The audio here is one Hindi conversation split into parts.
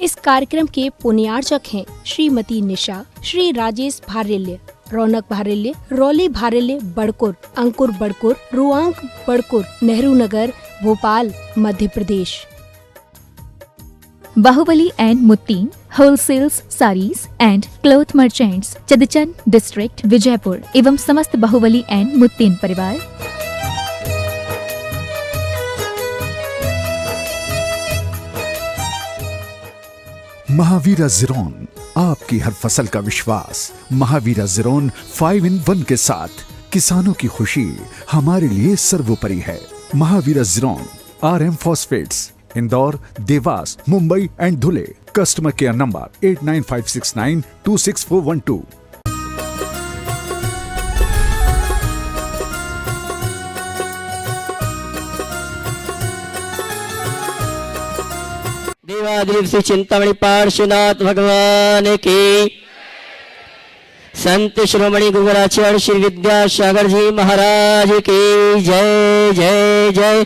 इस कार्यक्रम के पुण्यार्चक हैं Shrimati Nisha, Shri Rajesh Bharelya, Raunak Bharelya, Rauli Bharelya Badkur, Ankur Badkur, Ruank Badkur, Nehru Nagar, Bhopal, Madhya Pradesh. Bahubali and Muttin wholesales saris and cloth merchants, चदचन डिस्ट्रिक्ट, विजयपुर एवं समस्त बाहुबली एंड मुत्तीन परिवार। महावीरा ज़ीरोन, आपकी हर फसल का विश्वास। महावीरा ज़ीरोन 5 in 1 के साथ किसानों की खुशी हमारे लिए सर्वोपरि है। महावीरा ज़ीरोन RM phosphates, Indore, Dewas, Mumbai and Dhule. Customer care number 8956926412। देवादिदेव श्री चिंतामणि पार्श्वनाथ भगवान की, संत शिरोमणि गुरुवराचार्य श्री विद्यासागर जी महाराज की जय जय जय।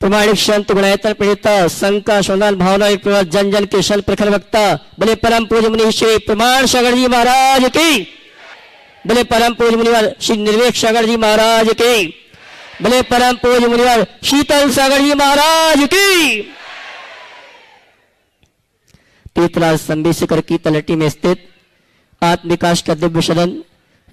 प्रमाणिक संत गुणायतन प्रणेता संका सोनाल भावना जन जन के शन प्रखर वक्ता बोले परम पूज्य मुनि श्री प्रमाण सागर जी महाराज की, बोले परम पूज्य मुनिवर श्री निर्वेक सागर जी महाराज की, बोले परम पूज्य मुनिवर शीतल सागर जी महाराज की। तीर्थराज संबेशकर की तलहटी में स्थित आत्म विकास का दिव्य सदन,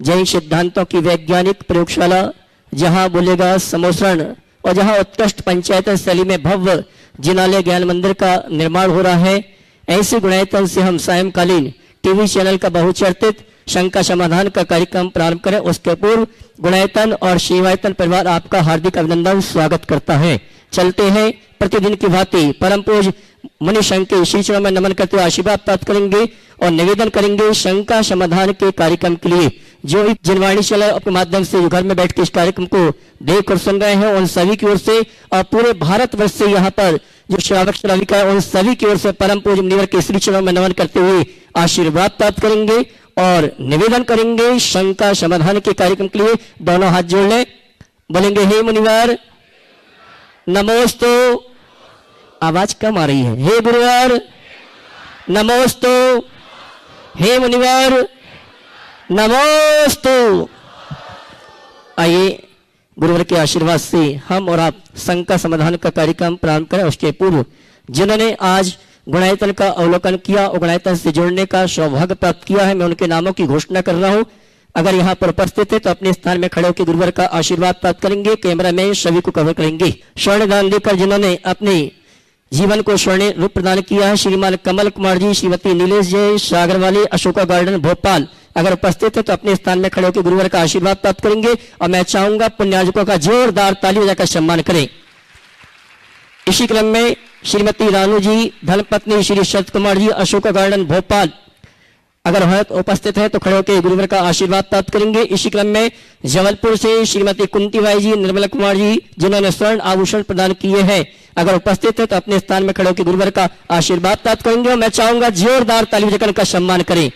जैन सिद्धांतों की वैज्ञानिक प्रयोगशाला, जहां बोलेगा समोसरण और जहां उत्कृष्ट पंचायत शैली में भव्य जिनालय ज्ञान मंदिर का निर्माण हो रहा है। ऐसे गुणायतन से हम सायंकालीन टीवी चैनल का बहुचर्चित शंका समाधान का कार्यक्रम प्रारंभ करें, उसके पूर्व गुणायतन और सेवायतन परिवार आपका हार्दिक अभिनंदन स्वागत करता है। चलते हैं प्रतिदिन की भांति परम पूज्य मुनि संघ के श्री चरणों में नमन करते हुए आशीर्वाद प्राप्त करेंगे और निवेदन करेंगे शंका समाधान के कार्यक्रम के लिए। जो जनवाणी चैनल के माध्यम से घर में बैठ के इस कार्यक्रम को देख और सुन रहे हैं, उन सभी की ओर से और पूरे भारतवर्ष से यहाँ पर जो श्रावक श्राविका है, उन सभी की ओर से परम पूज्य मुनिवर के श्री चरणों में नमन करते हुए आशीर्वाद प्राप्त करेंगे और निवेदन करेंगे शंका समाधान के कार्यक्रम के लिए। दोनों हाथ जोड़ लें, बोलेंगे हे मुनिवर नमोस्तु। आवाज कम आ रही है। हे गुरुवर नमोस्तु, हे मुनिवर नमोस्तु। आइए गुरुवर के आशीर्वाद से हम और आप शंका समाधान का कार्यक्रम प्रारंभ करें। उसके पूर्व जिन्होंने आज गुणायतन का अवलोकन किया और गुणायतन से जुड़ने का सौभाग्य प्राप्त किया है, मैं उनके नामों की घोषणा कर रहा हूं। अगर यहाँ पर उपस्थित है तो अपने स्थान में खड़े होकर गुरुवर का आशीर्वाद प्राप्त करेंगे। कैमरा में सभी को कवर करेंगे। स्वर्ण दान देकर जिन्होंने अपने जीवन को स्वर्ण रूप प्रदान किया है, श्रीमान कमल कुमार जी, श्रीमती नीलेश जय, सागर वाली, अशोका गार्डन, भोपाल, अगर उपस्थित है तो अपने स्थान में खड़े होकर गुरुवर का आशीर्वाद प्राप्त करेंगे। और मैं चाहूंगा पुण्यार्जकों का जोरदार ताली बजाकर सम्मान करें। इसी क्रम में श्रीमती रानू जी, धर्मपत्नी श्री शरद कुमार जी, अशोका गार्डन, भोपाल, अगर उपस्थित है तो खड़े होकर गुरुवर का आशीर्वाद प्राप्त करेंगे। इसी क्रम में जबलपुर से श्रीमती कुंतीबाई जी, निर्मला कुमार जी, जिन्होंने स्वर्ण आभूषण प्रदान किए हैं, अगर उपस्थित है तो अपने स्थान में खड़े होकर गुरुवर का आशीर्वाद प्राप्त करेंगे। और मैं चाहूंगा जोरदार ताली बजाकर का सम्मान करें।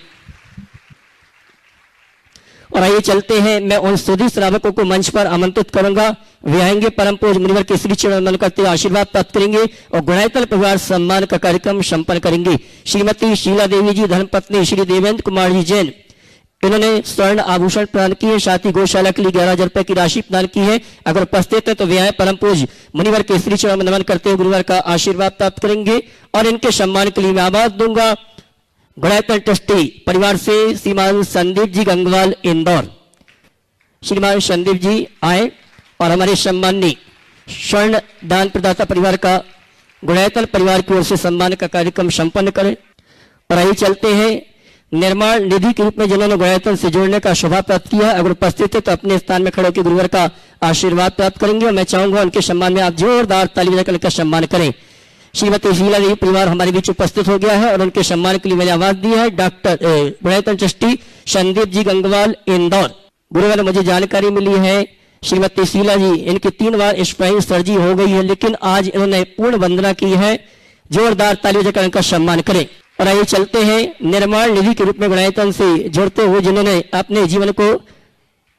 और आइए चलते हैं, मैं उन सुधी श्रावकों को मंच पर आमंत्रित करूंगा। वे आएंगे, परम पूज्य मुनिवर के श्री चरण नमन करते हुए आशीर्वाद प्राप्त करेंगे और गुणायतन परिवार सम्मान का कार्यक्रम संपन्न करेंगे। श्रीमती शीला देवी जी, धर्मपत्नी श्री देवेंद्र कुमार जी जैन, इन्होंने स्वर्ण आभूषण प्रदान किए, साथ ही गौशाला के लिए 11,000 रुपए की राशि प्रदान की है। अगर उपस्थित है तो वे आए, परम पूज्य मुनिवर के श्री चरण नमन करते हुए गुरुवर का आशीर्वाद प्राप्त करेंगे। और इनके सम्मान के लिए मैं आवाज दूंगा गुणायतन ट्रस्टी परिवार से श्रीमान संदीप जी गंगवाल, इंदौर। श्रीमान संदीप जी आए और हमारे सम्माननीय स्वर्ण दान प्रदाता परिवार का गुणायतन परिवार की ओर से सम्मान का कार्यक्रम संपन्न करें। और आइए चलते हैं, निर्माण निधि के रूप में जिन्होंने गुणायतन से जोड़ने का शोभा प्राप्त किया, अगर उपस्थित है तो अपने स्थान में खड़े होकर गुरुवर का आशीर्वाद प्राप्त करेंगे। और मैं चाहूंगा उनके सम्मान में आप जोरदार ताली बजाकर का सम्मान करें। श्रीमती शीला देवी परिवार हमारे बीच उपस्थित हो गया है और उनके सम्मान के लिए मैंने आवाज दी है डॉक्टर गुणायतन ट्रस्टी संदीप जी गंगवाल, इंदौर। गुरुवर मुझे जानकारी मिली है श्रीमती शीला जी, इनकी 3 बार स्पाइन सर्जरी हो गई है, लेकिन आज इन्होंने पूर्ण वंदना की है। जोरदार ताली बजाकर इनका सम्मान करें। और आइए चलते हैं, निर्माण निधि के रूप में गुणायतन से जुड़ते हुए जिन्होंने अपने जीवन को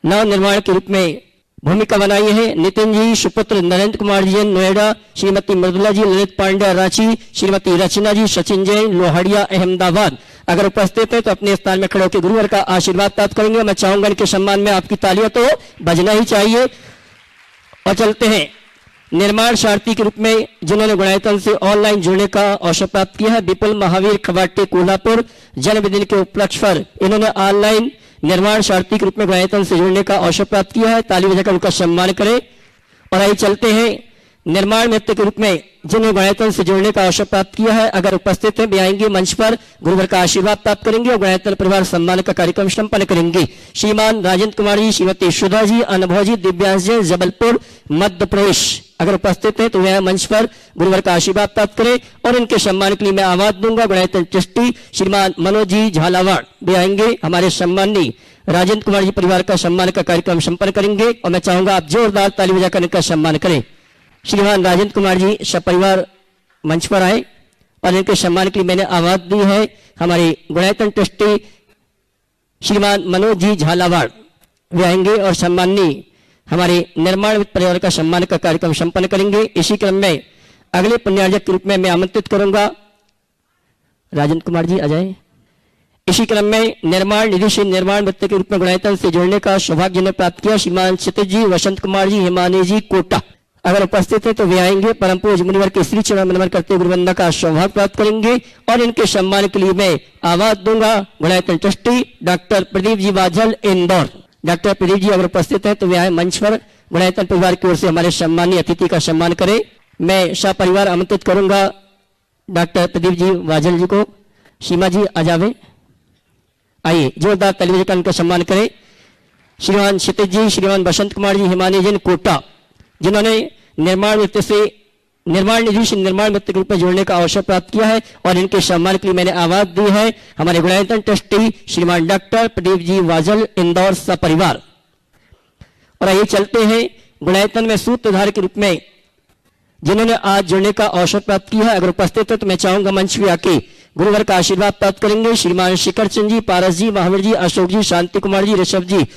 नव निर्माण के रूप में भूमिका बनाई है। नितिन जी सुपुत्र नरेंद्र कुमार जी जैन नोएडा, श्रीमती मृदुला जी ललित पांड्या रांची, श्रीमती रचना जी सचिन जैन लोहाड़िया अहमदाबाद अगर उपस्थित है तो अपने स्थान में खड़े होकर गुरुवर का आशीर्वाद प्राप्त करेंगे। मैं चाहूंगा इनके सम्मान में आपकी तालियां तो बजना ही चाहिए। और चलते हैं निर्माण सारथी के रूप में जिन्होंने गुणायतन से ऑनलाइन जुड़ने का अवसर प्राप्त किया है। विपुल महावीर खवाटे कोल्हापुर, जन्मदिन के उपलक्ष्य पर इन्होंने ऑनलाइन निर्माण सारथी के रूप में गुणायतन से जुड़ने का अवसर प्राप्त किया है। ताली बजाकर उनका सम्मान करें। और आइए चलते हैं निर्माण मित्र के रूप में जिन्होंने गुणायतन से जुड़ने का अवसर प्राप्त किया है अगर उपस्थित है वे आएंगे मंच पर, गुरुवर का आशीर्वाद प्राप्त करेंगे और गुणायतन परिवार सम्मान का कार्यक्रम संपन्न करेंगे। श्रीमान राजेंद्र कुमार जी, श्रीमती सुधा जी, अनुभव जी, दिव्यांश जी, जबलपुर मध्य प्रदेश अगर उपस्थित है तो वे मंच पर गुरुवर का आशीर्वाद प्राप्त करें। और इनके सम्मान के लिए मैं आवाज दूंगा। गुणायतन ट्रस्टी श्रीमान मनोज जी झालावाड़ वे आएंगे, हमारे सम्मानी राजेंद्र कुमार जी परिवार का सम्मान का कार्यक्रम संपन्न करेंगे। और मैं चाहूंगा आप जोरदार ताली बजाकर इनका सम्मान करें। श्रीमान राजेंद्र कुमार जी सपरिवार मंच पर आए और इनके सम्मान के लिए मैंने आवाज दी है। हमारे गुणायतन ट्रस्टी श्रीमान मनोज जी झालावाड़ वे आएंगे और सम्मानी हमारे निर्माण परिवार का सम्मान का कार्यक्रम संपन्न करेंगे। इसी क्रम में अगले पुण्यार्जक के रूप में मैं आमंत्रित करूंगा राजेंद्र कुमार जी आ जाए। इसी क्रम में निर्माण निधि से निर्माण मित्र के रूप में गुणायतन से जुड़ने का सौभाग्य जिन्हें प्राप्त किया श्रीमान क्षितिज जी, वसंत कुमार जी, हिमानी जी कोटा अगर उपस्थित है तो वे आएंगे। परम पूज्य मुनिवर के श्री चरण में नमन करते हुए गुरुवंदना का सौभाग्य प्राप्त करेंगे। और इनके सम्मान के लिए मैं आवाज दूंगा गुणायतन ट्रस्टी डॉक्टर प्रदीप जी बाझल इंदौर। डॉक्टर प्रदीप जी अगर उपस्थित है तो वे आए मंच पर, गुणायतन परिवार की ओर से हमारे सम्मानीय अतिथि का सम्मान करें। मैं सपरिवार आमंत्रित करूंगा डॉक्टर प्रदीप जी बाझल जी को। सीमा जी आ जावे, आइए जोरदार ताली बजाकर उनका सम्मान करें। श्रीमान क्षितिज जी, श्रीमान वसंत कुमार जी, हिमानी जी कोटा जिन्होंने निर्माण मित्र से निर्माण निधि से निर्माण मित्र के रूप में जोड़ने का अवसर प्राप्त किया है। और इनके सम्मान के लिए मैंने आवाज दी है हमारे गुणायतन ट्रस्टी श्रीमान डॉक्टर प्रदीप जी वाजल इंदौर सपरिवार। और आइए चलते हैं गुणायतन में सूत्रधार के रूप में जिन्होंने आज जुड़ने का अवसर प्राप्त किया है अगर उपस्थित है तो मैं चाहूंगा मंच पे आके गुरुवर का आशीर्वाद प्राप्त करेंगे। श्रीमान शिखर चंद जी, पारस जी, महावीर जी, अशोक जी, शांति कुमार जी, ऋषभ जी,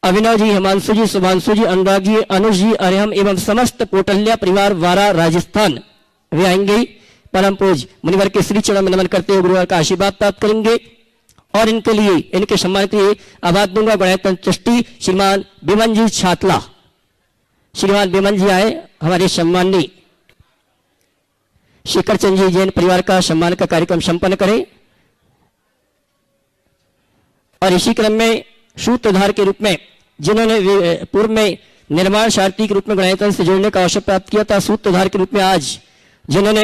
अभिनव जी, हिमांशु जी, शुभांशु जी, अनुराग जी, अनुज जी, अरिहम एवं समस्त पोटल्या परिवार वारा राजस्थान वे आएंगे। परम पूज्य मुनिवर के श्री चरण में नमन करते हुए गुरुवर का आशीर्वाद प्राप्त करेंगे। और इनके लिए इनके सम्मान के लिए आवाज दूंगा गुणायतन ट्रस्टी श्रीमान बिमन जी छातला। श्रीमान बिमन जी आए, हमारे सम्मानी शिखर चंद जी जैन परिवार का सम्मान का कार्यक्रम संपन्न करें। और इसी क्रम में सूत्रधार के रूप में जिन्होंने पूर्व में निर्माण सारथी के रूप में गुणायतन से जोड़ने का अवसर प्राप्त किया था, सूत्रधार के रूप में आज जिन्होंने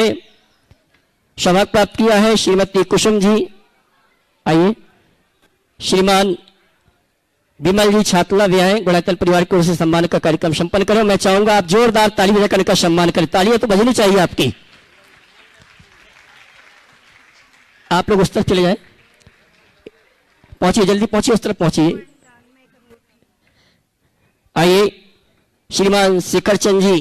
सौभाग्य प्राप्त किया है श्रीमती कुसुम जी, आइए। श्रीमान विमल जी छातला वे आए, गुणायतन परिवार की ओर से सम्मान का कार्यक्रम संपन्न करें। मैं चाहूंगा आप जोरदार ताली बजाकर इनका सम्मान करें। तालियां तो बजनी चाहिए आपकी। आप लोग उस तरफ चले जाए, पहुंचिए, जल्दी पहुंचिए, उस तरफ पहुंचिए। आइए श्रीमान शिखर चंद जी,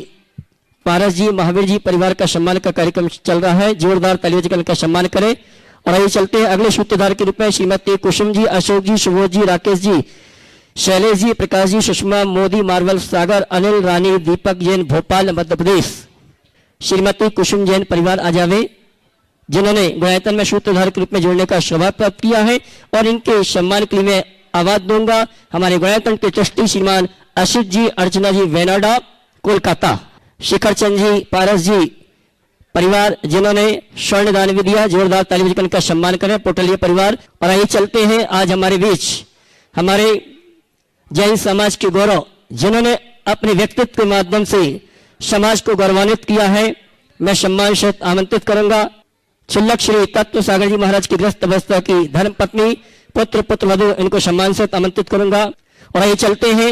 पारस जी, महावीर जी परिवार का सम्मान का कार्यक्रम चल रहा है, जोरदार ताली बजाकर इनका सम्मान करें। और आइए चलते हैं अगले सूत्रधार के रूप में श्रीमती कुसुम जी, अशोक जी, सुबोध जी, राकेश जी, शैलेश जी, प्रकाश जी, सुषमा, मोदी, मार्वल, सागर, अनिल, रानी, दीपक जैन भोपाल मध्य प्रदेश। श्रीमती कुसुम जैन परिवार आ जावे जिन्होंने गुणायतन में सूत्रधार के रूप में जोड़ने का सौभाग्य प्राप्त किया है। और इनके सम्मान के लिए मैं आवाज दूंगा हमारे गुणायतन के ट्रस्टी श्रीमान असित जी, अर्चना जी, वेनाडा कोलकाता। शिखर चंद जी, पारस जी परिवार जिन्होंने स्वर्ण दान भी दिया, जोरदार ताली बजाकर इनका सम्मान करें, पोटलिया परिवार। और आइए चलते हैं आज हमारे बीच हमारे जैन समाज के गौरव जिन्होंने अपने व्यक्तित्व के माध्यम से समाज को गौरवान्वित किया है, मैं सम्मान से आमंत्रित करूंगा चिल्लक श्री तत्व सागर जी महाराज की गृहस्थ अवस्था की धर्म पत्नी पुत्र पुत्रवधु, इनको सम्मान से आमंत्रित करूंगा। और आइए चलते हैं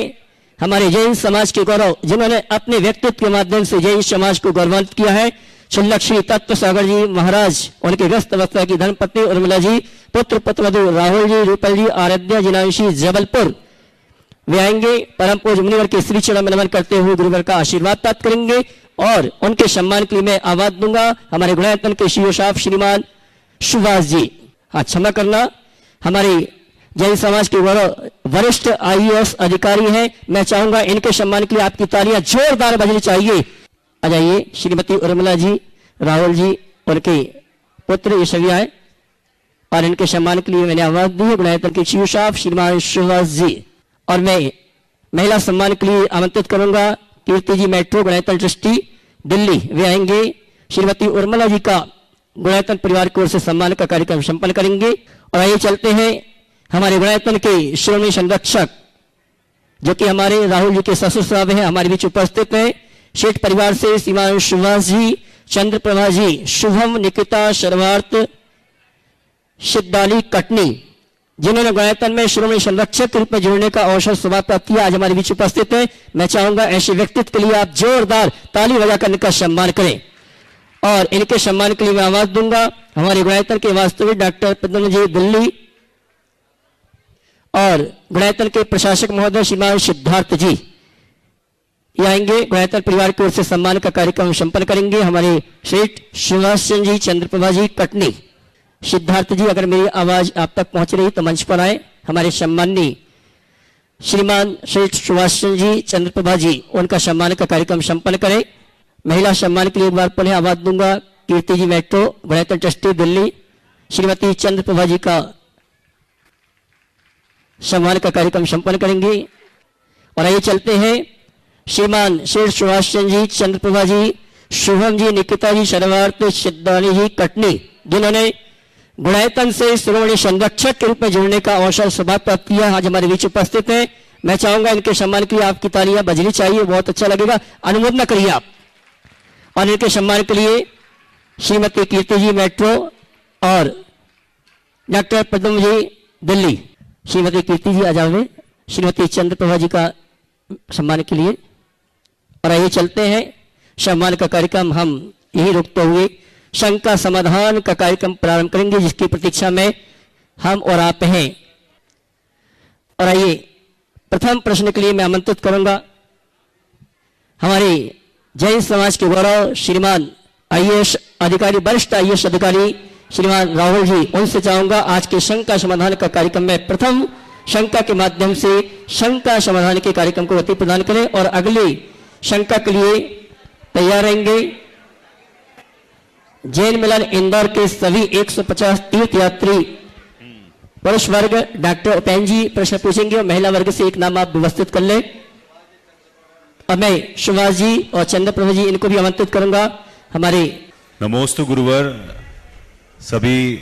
हमारे जैन समाज के गौरव जिन्होंने अपने व्यक्तित्व के माध्यम से जैन समाज को गौरवान्वित किया है, चिल्लक श्री तत्व सागर जी महाराज, उनके गृहस्थ अवस्था की धर्म पत्नी उर्मिला जी, पुत्र पुत्रवधु राहुल जी, रूपल जी, आराध्या, जिनांशी, जबलपुर वे आएंगे। परम पूज्य मुनिवर के श्री चरण में नमन करते हुए गुरुवर का आशीर्वाद प्राप्त करेंगे। और उनके सम्मान के लिए मैं आवाज दूंगा हमारे गुणायतन के सीओ साहब श्रीमान सुभाष जी, हाँ क्षमा करना, हमारे जैन समाज के वरिष्ठ IAS अधिकारी हैं। मैं चाहूंगा इनके सम्मान के लिए आपकी तालियां जोरदार बजनी चाहिए। आ जाइए श्रीमती उर्मिला जी, राहुल जी, उनके पुत्र ये सभी आए और इनके सम्मान के लिए मैंने आवाज दी है गुणायतन के चीफ साहब श्रीमान सुभाष जी। और मैं महिला सम्मान के लिए आमंत्रित करूंगा कीर्ति जी मेट्रो गुणायतन ट्रस्टी दिल्ली, वे आएंगे। श्रीमती उर्मिला जी का गुणायतन परिवार की ओर से सम्मान का कार्यक्रम संपन्न करेंगे। और आइए चलते हैं हमारे गुणायतन के श्रोमणी संरक्षक जो कि हमारे राहुल जी के ससुर साहब हैं, हमारे बीच उपस्थित हैं। शेठ परिवार से श्रीमान सुभाष जी, चंद्रप्रभा जी, शुभम, निकिता, शर्वार्थ, सिद्धाली कटनी, जिन्होंने गुणायतन में श्रोमणी संरक्षक के रूप में जुड़ने का अवसर सौभाग्य प्राप्त किया, आज हमारे बीच उपस्थित है। मैं चाहूंगा ऐसे व्यक्तित्व के लिए आप जोरदार ताली बजाकर इनका सम्मान करें। और इनके सम्मान के लिए मैं आवाज दूंगा हमारे गुणायतन के वास्तविक डॉक्टर पद्म जी दिल्ली और गुणायतन के प्रशासक महोदय श्रीमान सिद्धार्थ जी ये आएंगे। गुणायतन परिवार की ओर से सम्मान का कार्यक्रम संपन्न करेंगे हमारे सेठ सुभाष चंद्र जी, चंद्रप्रभा जी कटनी। सिद्धार्थ जी, अगर मेरी आवाज आप तक पहुंच रही तो मंच पर आए। हमारे सम्माननीय श्रीमान सेठ सुभाष चंद्र जी, चंद्रप्रभा जी, उनका सम्मान का कार्यक्रम संपन्न करें। महिला सम्मान के लिए एक बार पुनः आवाज दूंगा कीर्ति जी मेट्रो गुणायतन ट्रस्टी दिल्ली, श्रीमती चंद्रप्रभा जी का सम्मान का कार्यक्रम संपन्न करेंगे। और आइए चलते हैं श्रीमान शेर सुभाष चंद्र जी, चंद्रप्रभा जी, शुभम जी, निकिता जी, शर्वार्थ, सिद्धानी जी कटनी, जिन्होंने गुणायतन से श्रोमणी संरक्षक के रूप में जुड़ने का अवसर सौभाग्य प्राप्त किया, आज हमारे बीच उपस्थित हैं। मैं चाहूंगा इनके सम्मान के लिए आपकी तालियां बजनी चाहिए, बहुत अच्छा लगेगा, अनुमोदन करिए आप। और इनके सम्मान के लिए श्रीमती कीर्ति जी मेट्रो और डॉक्टर पद्म जी दिल्ली, श्रीमती कीर्ति जी आ जाओगे श्रीमती चंद्रप्रभा जी का सम्मान के लिए। और आइए चलते हैं सम्मान का कार्यक्रम हम यही रुकते हुए शंका समाधान का कार्यक्रम प्रारंभ करेंगे, जिसकी प्रतीक्षा में हम और आप हैं। और आइए प्रथम प्रश्न के लिए मैं आमंत्रित करूंगा हमारे जैन समाज के गौरव श्रीमान IAS अधिकारी, वरिष्ठ IAS अधिकारी श्रीमान राहुल जी, उनसे चाहूंगा आज के शंका समाधान का कार्यक्रम में प्रथम शंका के माध्यम से शंका समाधान के कार्यक्रम को गति प्रदान करें। और अगली शंका के लिए तैयार रहेंगे जैन मिलन इंदौर के सभी 150 तीर्थयात्री। पुरुष वर्ग डॉक्टर उपेन जी प्रश्न पूछेंगे और महिला वर्ग से एक नाम आप व्यवस्थित कर लें। और मैं सुभाष जी और चंद्रप्रभा जी, इनको भी आमंत्रित करूंगा। हमारे नमोस्तु गुरुवर, सभी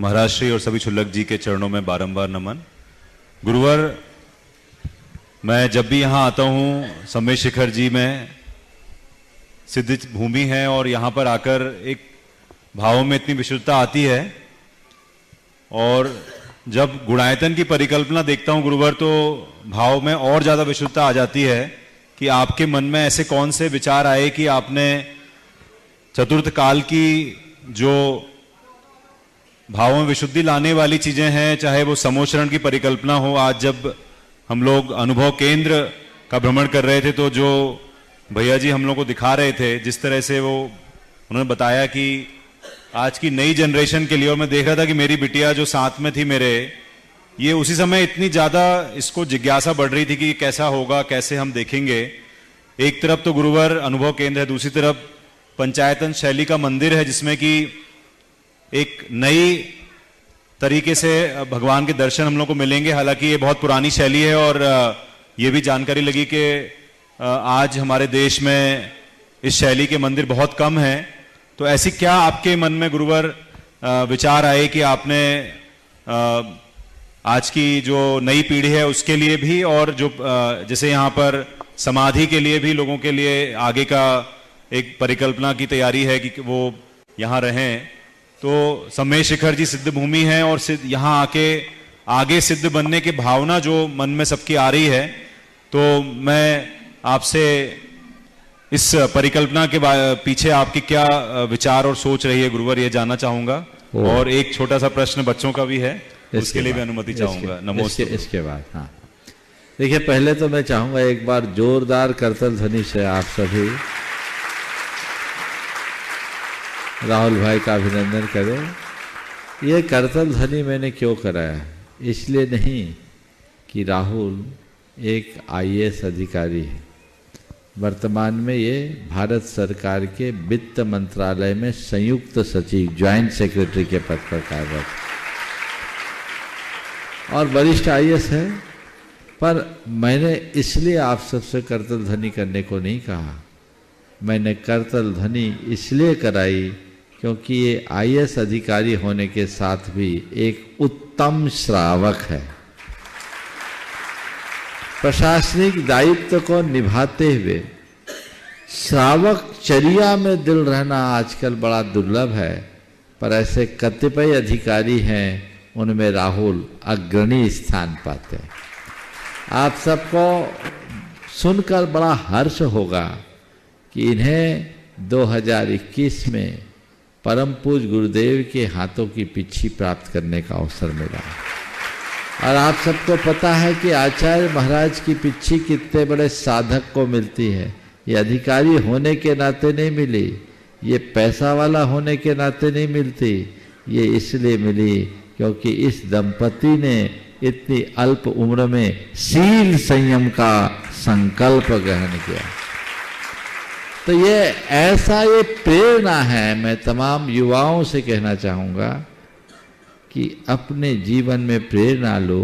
महाराष्ट्री और सभी छुल्लक जी के चरणों में बारंबार नमन। गुरुवर, मैं जब भी यहाँ आता हूँ समय शिखर जी में सिद्ध भूमि है और यहाँ पर आकर एक भावों में इतनी विशुद्धता आती है। और जब गुणायतन की परिकल्पना देखता हूँ गुरुवर, तो भाव में और ज्यादा विशुद्धता आ जाती है कि आपके मन में ऐसे कौन से विचार आए कि आपने चतुर्थ काल की जो भावों में विशुद्धि लाने वाली चीजें हैं, चाहे वो समोचरण की परिकल्पना हो। आज जब हम लोग अनुभव केंद्र का भ्रमण कर रहे थे तो जो भैया जी हम लोग को दिखा रहे थे, जिस तरह से वो उन्होंने बताया कि आज की नई जनरेशन के लिए, और मैं देख रहा था कि मेरी बिटिया जो साथ में थी मेरे, ये उसी समय इतनी ज्यादा इसको जिज्ञासा बढ़ रही थी कि कैसा होगा, कैसे हम देखेंगे। एक तरफ तो गुरुवर अनुभव केंद्र है, दूसरी तरफ पंचायतन शैली का मंदिर है, जिसमें कि एक नई तरीके से भगवान के दर्शन हम लोग को मिलेंगे। हालांकि ये बहुत पुरानी शैली है और ये भी जानकारी लगी कि आज हमारे देश में इस शैली के मंदिर बहुत कम हैं। तो ऐसी क्या आपके मन में गुरुवर विचार आए कि आपने आज की जो नई पीढ़ी है उसके लिए भी, और जो जैसे यहाँ पर समाधि के लिए भी लोगों के लिए आगे का एक परिकल्पना की तैयारी है कि वो यहाँ रहें, तो समय शिखर जी सिद्ध भूमि है और यहाँ आके आगे सिद्ध बनने की भावना जो मन में सबकी आ रही है। तो मैं आपसे इस परिकल्पना के पीछे आपकी क्या विचार और सोच रही है गुरुवर, ये जानना चाहूंगा। और एक छोटा सा प्रश्न बच्चों का भी है, उसके लिए भी अनुमति चाहूंगा। नमस्ते। इसके बाद हाँ, देखिए पहले तो मैं चाहूंगा एक बार जोरदार करतल ध्वनि से आप सभी राहुल भाई का अभिनंदन करें। ये करतल ध्वनि मैंने क्यों कराया, इसलिए नहीं कि राहुल एक आईएएस अधिकारी है, वर्तमान में ये भारत सरकार के वित्त मंत्रालय में संयुक्त सचिव ज्वाइंट सेक्रेटरी के पद पर कार्यरत और वरिष्ठ आईएएस है। पर मैंने इसलिए आप सबसे करतल ध्वनि करने को नहीं कहा, मैंने करतल ध्वनि इसलिए कराई क्योंकि ये आईएएस अधिकारी होने के साथ भी एक उत्तम श्रावक है। प्रशासनिक दायित्व को निभाते हुए श्रावक चर्या में दिल रहना आजकल बड़ा दुर्लभ है, पर ऐसे कतिपय अधिकारी हैं, उनमें राहुल अग्रणी स्थान पाते हैं। आप सबको सुनकर बड़ा हर्ष होगा कि इन्हें 2021 में परम पूज्य गुरुदेव के हाथों की पिच्छी प्राप्त करने का अवसर मिला। और आप सबको पता है कि आचार्य महाराज की पिच्छी कितने बड़े साधक को मिलती है। ये अधिकारी होने के नाते नहीं मिली, ये पैसा वाला होने के नाते नहीं मिलती, ये इसलिए मिली क्योंकि इस दंपति ने इतनी अल्प उम्र में शील संयम का संकल्प ग्रहण किया। तो ये प्रेरणा है। मैं तमाम युवाओं से कहना चाहूँगा कि अपने जीवन में प्रेरणा लो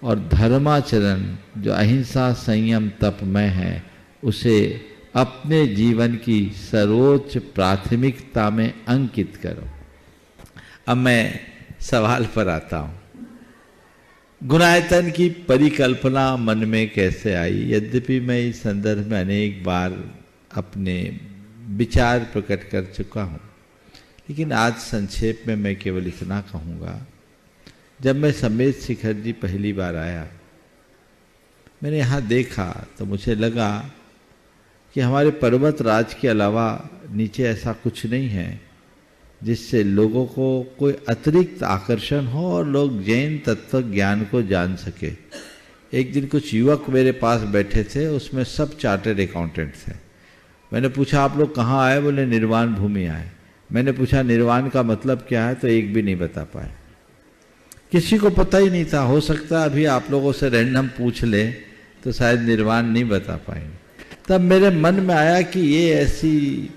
और धर्माचरण जो अहिंसा संयम तपमय है उसे अपने जीवन की सर्वोच्च प्राथमिकता में अंकित करो। अब मैं सवाल पर आता हूँ, गुणायतन की परिकल्पना मन में कैसे आई? यद्यपि मैं इस संदर्भ में अनेक बार अपने विचार प्रकट कर चुका हूँ, लेकिन आज संक्षेप में मैं केवल इतना कहूँगा। जब मैं समेत शिखर जी पहली बार आया, मैंने यहाँ देखा तो मुझे लगा कि हमारे पर्वत राज के अलावा नीचे ऐसा कुछ नहीं है जिससे लोगों को कोई अतिरिक्त आकर्षण हो और लोग जैन तत्व ज्ञान को जान सके। एक दिन कुछ युवक मेरे पास बैठे थे, उसमें सब चार्टर्ड अकाउंटेंट थे। मैंने पूछा आप लोग कहाँ आए? बोले निर्वाण भूमि आए। मैंने पूछा निर्वाण का मतलब क्या है? तो एक भी नहीं बता पाए, किसी को पता ही नहीं था। हो सकता अभी आप लोगों से रैंडम पूछ ले तो शायद निर्वाण नहीं बता पाएंगे। तब मेरे मन में आया कि ये ऐसी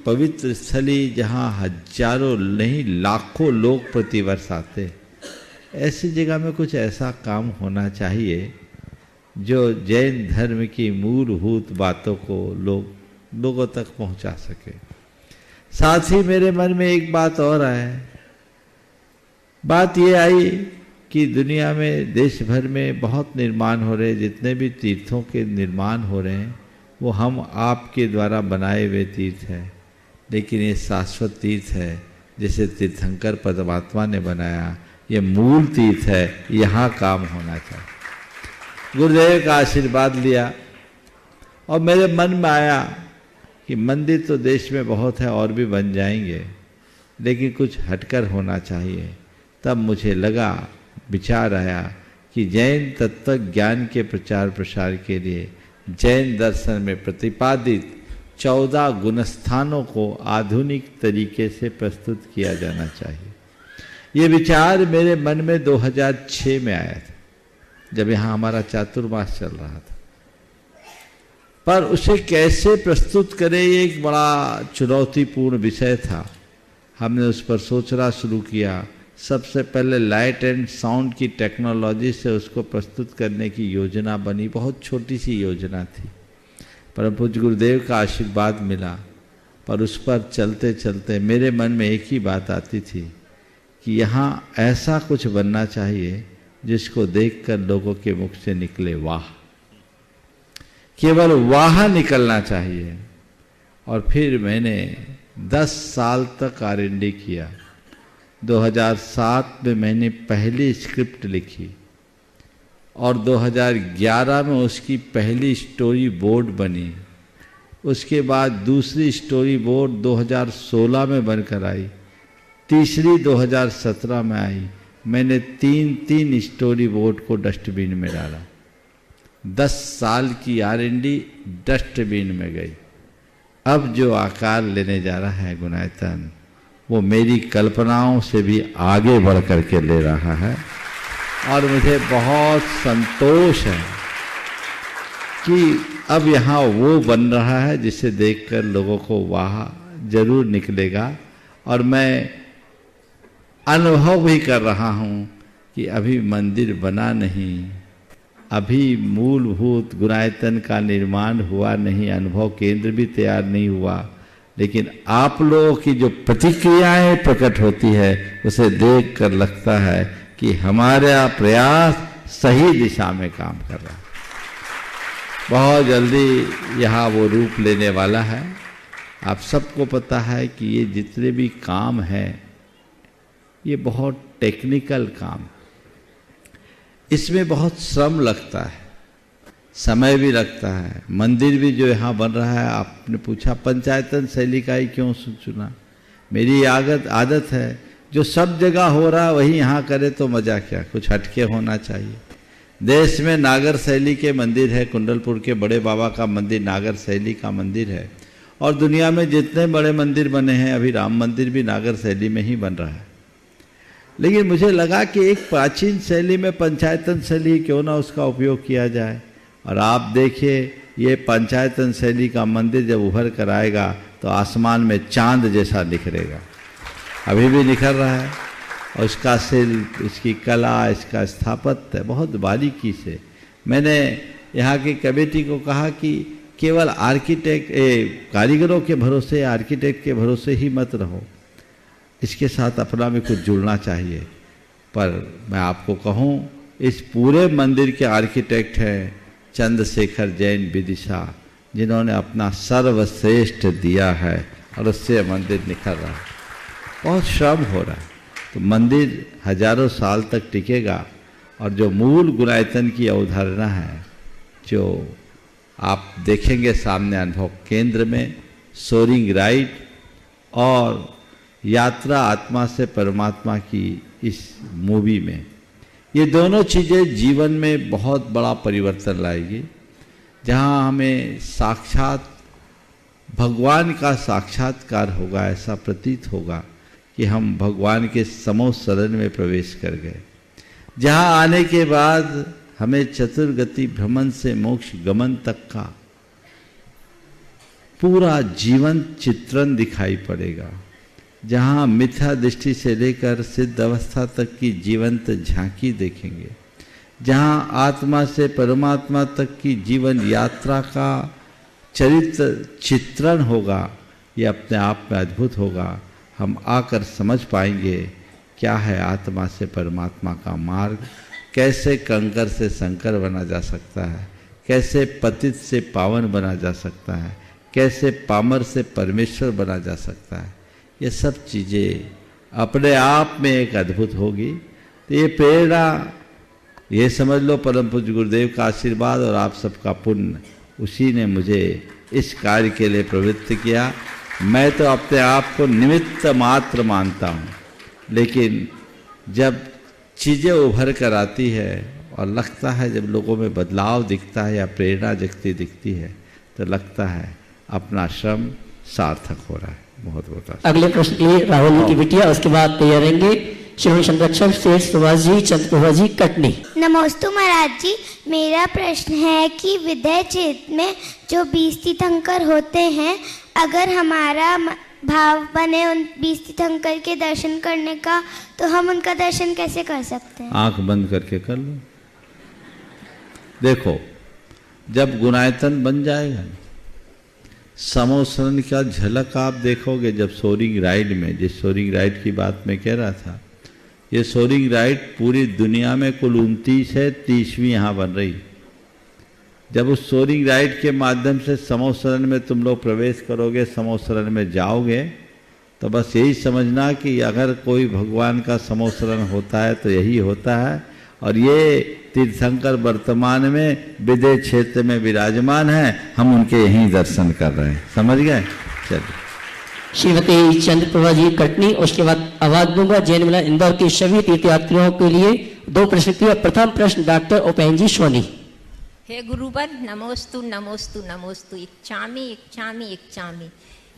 पवित्र स्थली जहाँ हजारों नहीं लाखों लोग प्रतिवर्ष आते, ऐसी जगह में कुछ ऐसा काम होना चाहिए जो जैन धर्म की मूलभूत बातों को लोगों तक पहुंचा सके। साथ ही मेरे मन में एक बात और आए। बात ये आई कि दुनिया में देश भर में बहुत निर्माण हो रहे, जितने भी तीर्थों के निर्माण हो रहे हैं वो हम आपके द्वारा बनाए हुए तीर्थ हैं, लेकिन ये शाश्वत तीर्थ है जिसे तीर्थंकर परमात्मा ने बनाया। ये मूल तीर्थ है, यहाँ काम होना चाहिए। गुरुदेव का आशीर्वाद लिया और मेरे मन में आया कि मंदिर तो देश में बहुत है और भी बन जाएंगे, लेकिन कुछ हटकर होना चाहिए। तब मुझे लगा, विचार आया कि जैन तत्व ज्ञान के प्रचार प्रसार के लिए जैन दर्शन में प्रतिपादित 14 गुणस्थानों को आधुनिक तरीके से प्रस्तुत किया जाना चाहिए। ये विचार मेरे मन में 2006 में आया था, जब यहाँ हमारा चातुर्मास चल रहा था। पर उसे कैसे प्रस्तुत करें, ये एक बड़ा चुनौतीपूर्ण विषय था। हमने उस पर सोचना शुरू किया। सबसे पहले लाइट एंड साउंड की टेक्नोलॉजी से उसको प्रस्तुत करने की योजना बनी। बहुत छोटी सी योजना थी, परम पूज्य गुरुदेव का आशीर्वाद मिला। पर उस पर चलते चलते मेरे मन में एक ही बात आती थी कि यहाँ ऐसा कुछ बनना चाहिए जिसको देखकर लोगों के मुख से निकले वाह, केवल वाह निकलना चाहिए। और फिर मैंने 10 साल तक R&D किया। 2007 में मैंने पहली स्क्रिप्ट लिखी और 2011 में उसकी पहली स्टोरी बोर्ड बनी। उसके बाद दूसरी स्टोरी बोर्ड 2016 में बनकर आई, तीसरी 2017 में आई। मैंने 3 स्टोरी बोर्ड को डस्टबिन में डाला। 10 साल की R&D डस्टबिन में गई। अब जो आकार लेने जा रहा है गुणायतन, वो मेरी कल्पनाओं से भी आगे बढ़ करके ले रहा है। और मुझे बहुत संतोष है कि अब यहाँ वो बन रहा है जिसे देखकर लोगों को वाह जरूर निकलेगा। और मैं अनुभव भी कर रहा हूँ कि अभी मंदिर बना नहीं, अभी मूलभूत गुणायतन का निर्माण हुआ नहीं, अनुभव केंद्र भी तैयार नहीं हुआ, लेकिन आप लोगों की जो प्रतिक्रियाएं प्रकट होती है उसे देखकर लगता है कि हमारा प्रयास सही दिशा में काम कर रहा है। बहुत जल्दी यहाँ वो रूप लेने वाला है। आप सबको पता है कि ये जितने भी काम हैं ये बहुत टेक्निकल काम, इसमें बहुत श्रम लगता है, समय भी लगता है। मंदिर भी जो यहाँ बन रहा है, आपने पूछा पंचायतन शैली का ही क्यों चुना। मेरी आदत है जो सब जगह हो रहा है वही यहाँ करे तो मजा क्या, कुछ हटके होना चाहिए। देश में नागर शैली के मंदिर है, कुंडलपुर के बड़े बाबा का मंदिर नागर शैली का मंदिर है, और दुनिया में जितने बड़े मंदिर बने हैं, अभी राम मंदिर भी नागर शैली में ही बन रहा है। लेकिन मुझे लगा कि एक प्राचीन शैली में पंचायतन शैली क्यों ना उसका उपयोग किया जाए। और आप देखिए ये पंचायतन शैली का मंदिर जब उभर कर आएगा तो आसमान में चांद जैसा निखरेगा, अभी भी निखर रहा है। और उसका शिल्प, इसकी कला, इसका स्थापत्य बहुत बारीकी से। मैंने यहाँ की कमेटी को कहा कि केवल कारीगरों के भरोसे, आर्किटेक्ट के भरोसे ही मत रहो, इसके साथ अपना भी कुछ जुड़ना चाहिए। पर मैं आपको कहूँ इस पूरे मंदिर के आर्किटेक्ट हैं चंद्रशेखर जैन विदिशा, जिन्होंने अपना सर्वश्रेष्ठ दिया है और उससे मंदिर निखर रहा है। बहुत श्रम हो रहा है, तो मंदिर हजारों साल तक टिकेगा। और जो मूल गुणायतन की अवधारणा है, जो आप देखेंगे सामने अनुभव केंद्र में, सोरिंग राइड और यात्रा आत्मा से परमात्मा की इस मूवी में, ये दोनों चीज़ें जीवन में बहुत बड़ा परिवर्तन लाएगी। जहाँ हमें साक्षात भगवान का साक्षात्कार होगा, ऐसा प्रतीत होगा कि हम भगवान के समोह शरण में प्रवेश कर गए। जहाँ आने के बाद हमें चतुर्गति भ्रमण से मोक्ष गमन तक का पूरा जीवन चित्रण दिखाई पड़ेगा। जहाँ मिथ्या दृष्टि से लेकर सिद्ध अवस्था तक की जीवंत झांकी देखेंगे। जहाँ आत्मा से परमात्मा तक की जीवन यात्रा का चरित्र चित्रण होगा, ये अपने आप में अद्भुत होगा। हम आकर समझ पाएंगे क्या है आत्मा से परमात्मा का मार्ग, कैसे कंकर से शंकर बना जा सकता है, कैसे पतित से पावन बना जा सकता है, कैसे पामर से परमेश्वर बना जा सकता है। ये सब चीज़ें अपने आप में एक अद्भुत होगी। तो ये प्रेरणा, ये समझ लो परम पूज्य गुरुदेव का आशीर्वाद और आप सबका पुण्य, उसी ने मुझे इस कार्य के लिए प्रवृत्त किया। मैं तो अपने आप को निमित्त मात्र मानता हूँ, लेकिन जब चीज़ें उभर कर आती है और लगता है, जब लोगों में बदलाव दिखता है या प्रेरणा जगती दिखती है, तो लगता है अपना श्रम सार्थक हो रहा है। बहुत बहुत अगले प्रश्न के लिए राहुल जी की बिटिया, उसके बाद तैयार रहेंगे श्री संरक्षक शेष सुभाष जी, चंद्रप्रभा जी, कटनी। नमोस्तु महाराज जी, मेरा प्रश्न है कि विद्या क्षेत्र में जो 20 तीर्थंकर होते हैं, अगर हमारा भाव बने उन 20 तीर्थंकर के दर्शन करने का, तो हम उनका दर्शन कैसे कर सकते हैं? आंख बंद करके कर लो। देखो, जब गुणायतन बन जाएगा, समोसरण का झलक आप देखोगे। जब सोरिंग राइड में, जिस सोरिंग राइड की बात मैं कह रहा था, ये सोरिंग राइड पूरी दुनिया में कुल 29 है, 30वीं यहाँ बन रही। जब उस सोरिंग राइड के माध्यम से समोसरण में तुम लोग प्रवेश करोगे, समोसरण में जाओगे, तो बस यही समझना कि अगर कोई भगवान का समोसरण होता है तो यही होता है। और ये तीर्थंकर वर्तमान में विदेह क्षेत्र में विराजमान हैं, हम उनके यहीं दर्शन कर रहे हैं। समझ गए? चलिए। श्रीमती चंद्रप्रभा जी, कटनी। उसके बाद आवाज दूंगा जैन मिलन इंदौर के सभी तीर्थयात्रियों के लिए 2 प्रश्न किया। प्रथम प्रश्न डॉक्टर उपेन्द्र जी सोनी। हे गुरुवर, नमोस्तु नमोस्तु नमोस्तु, इच्छामि इच्छामि इच्छामि।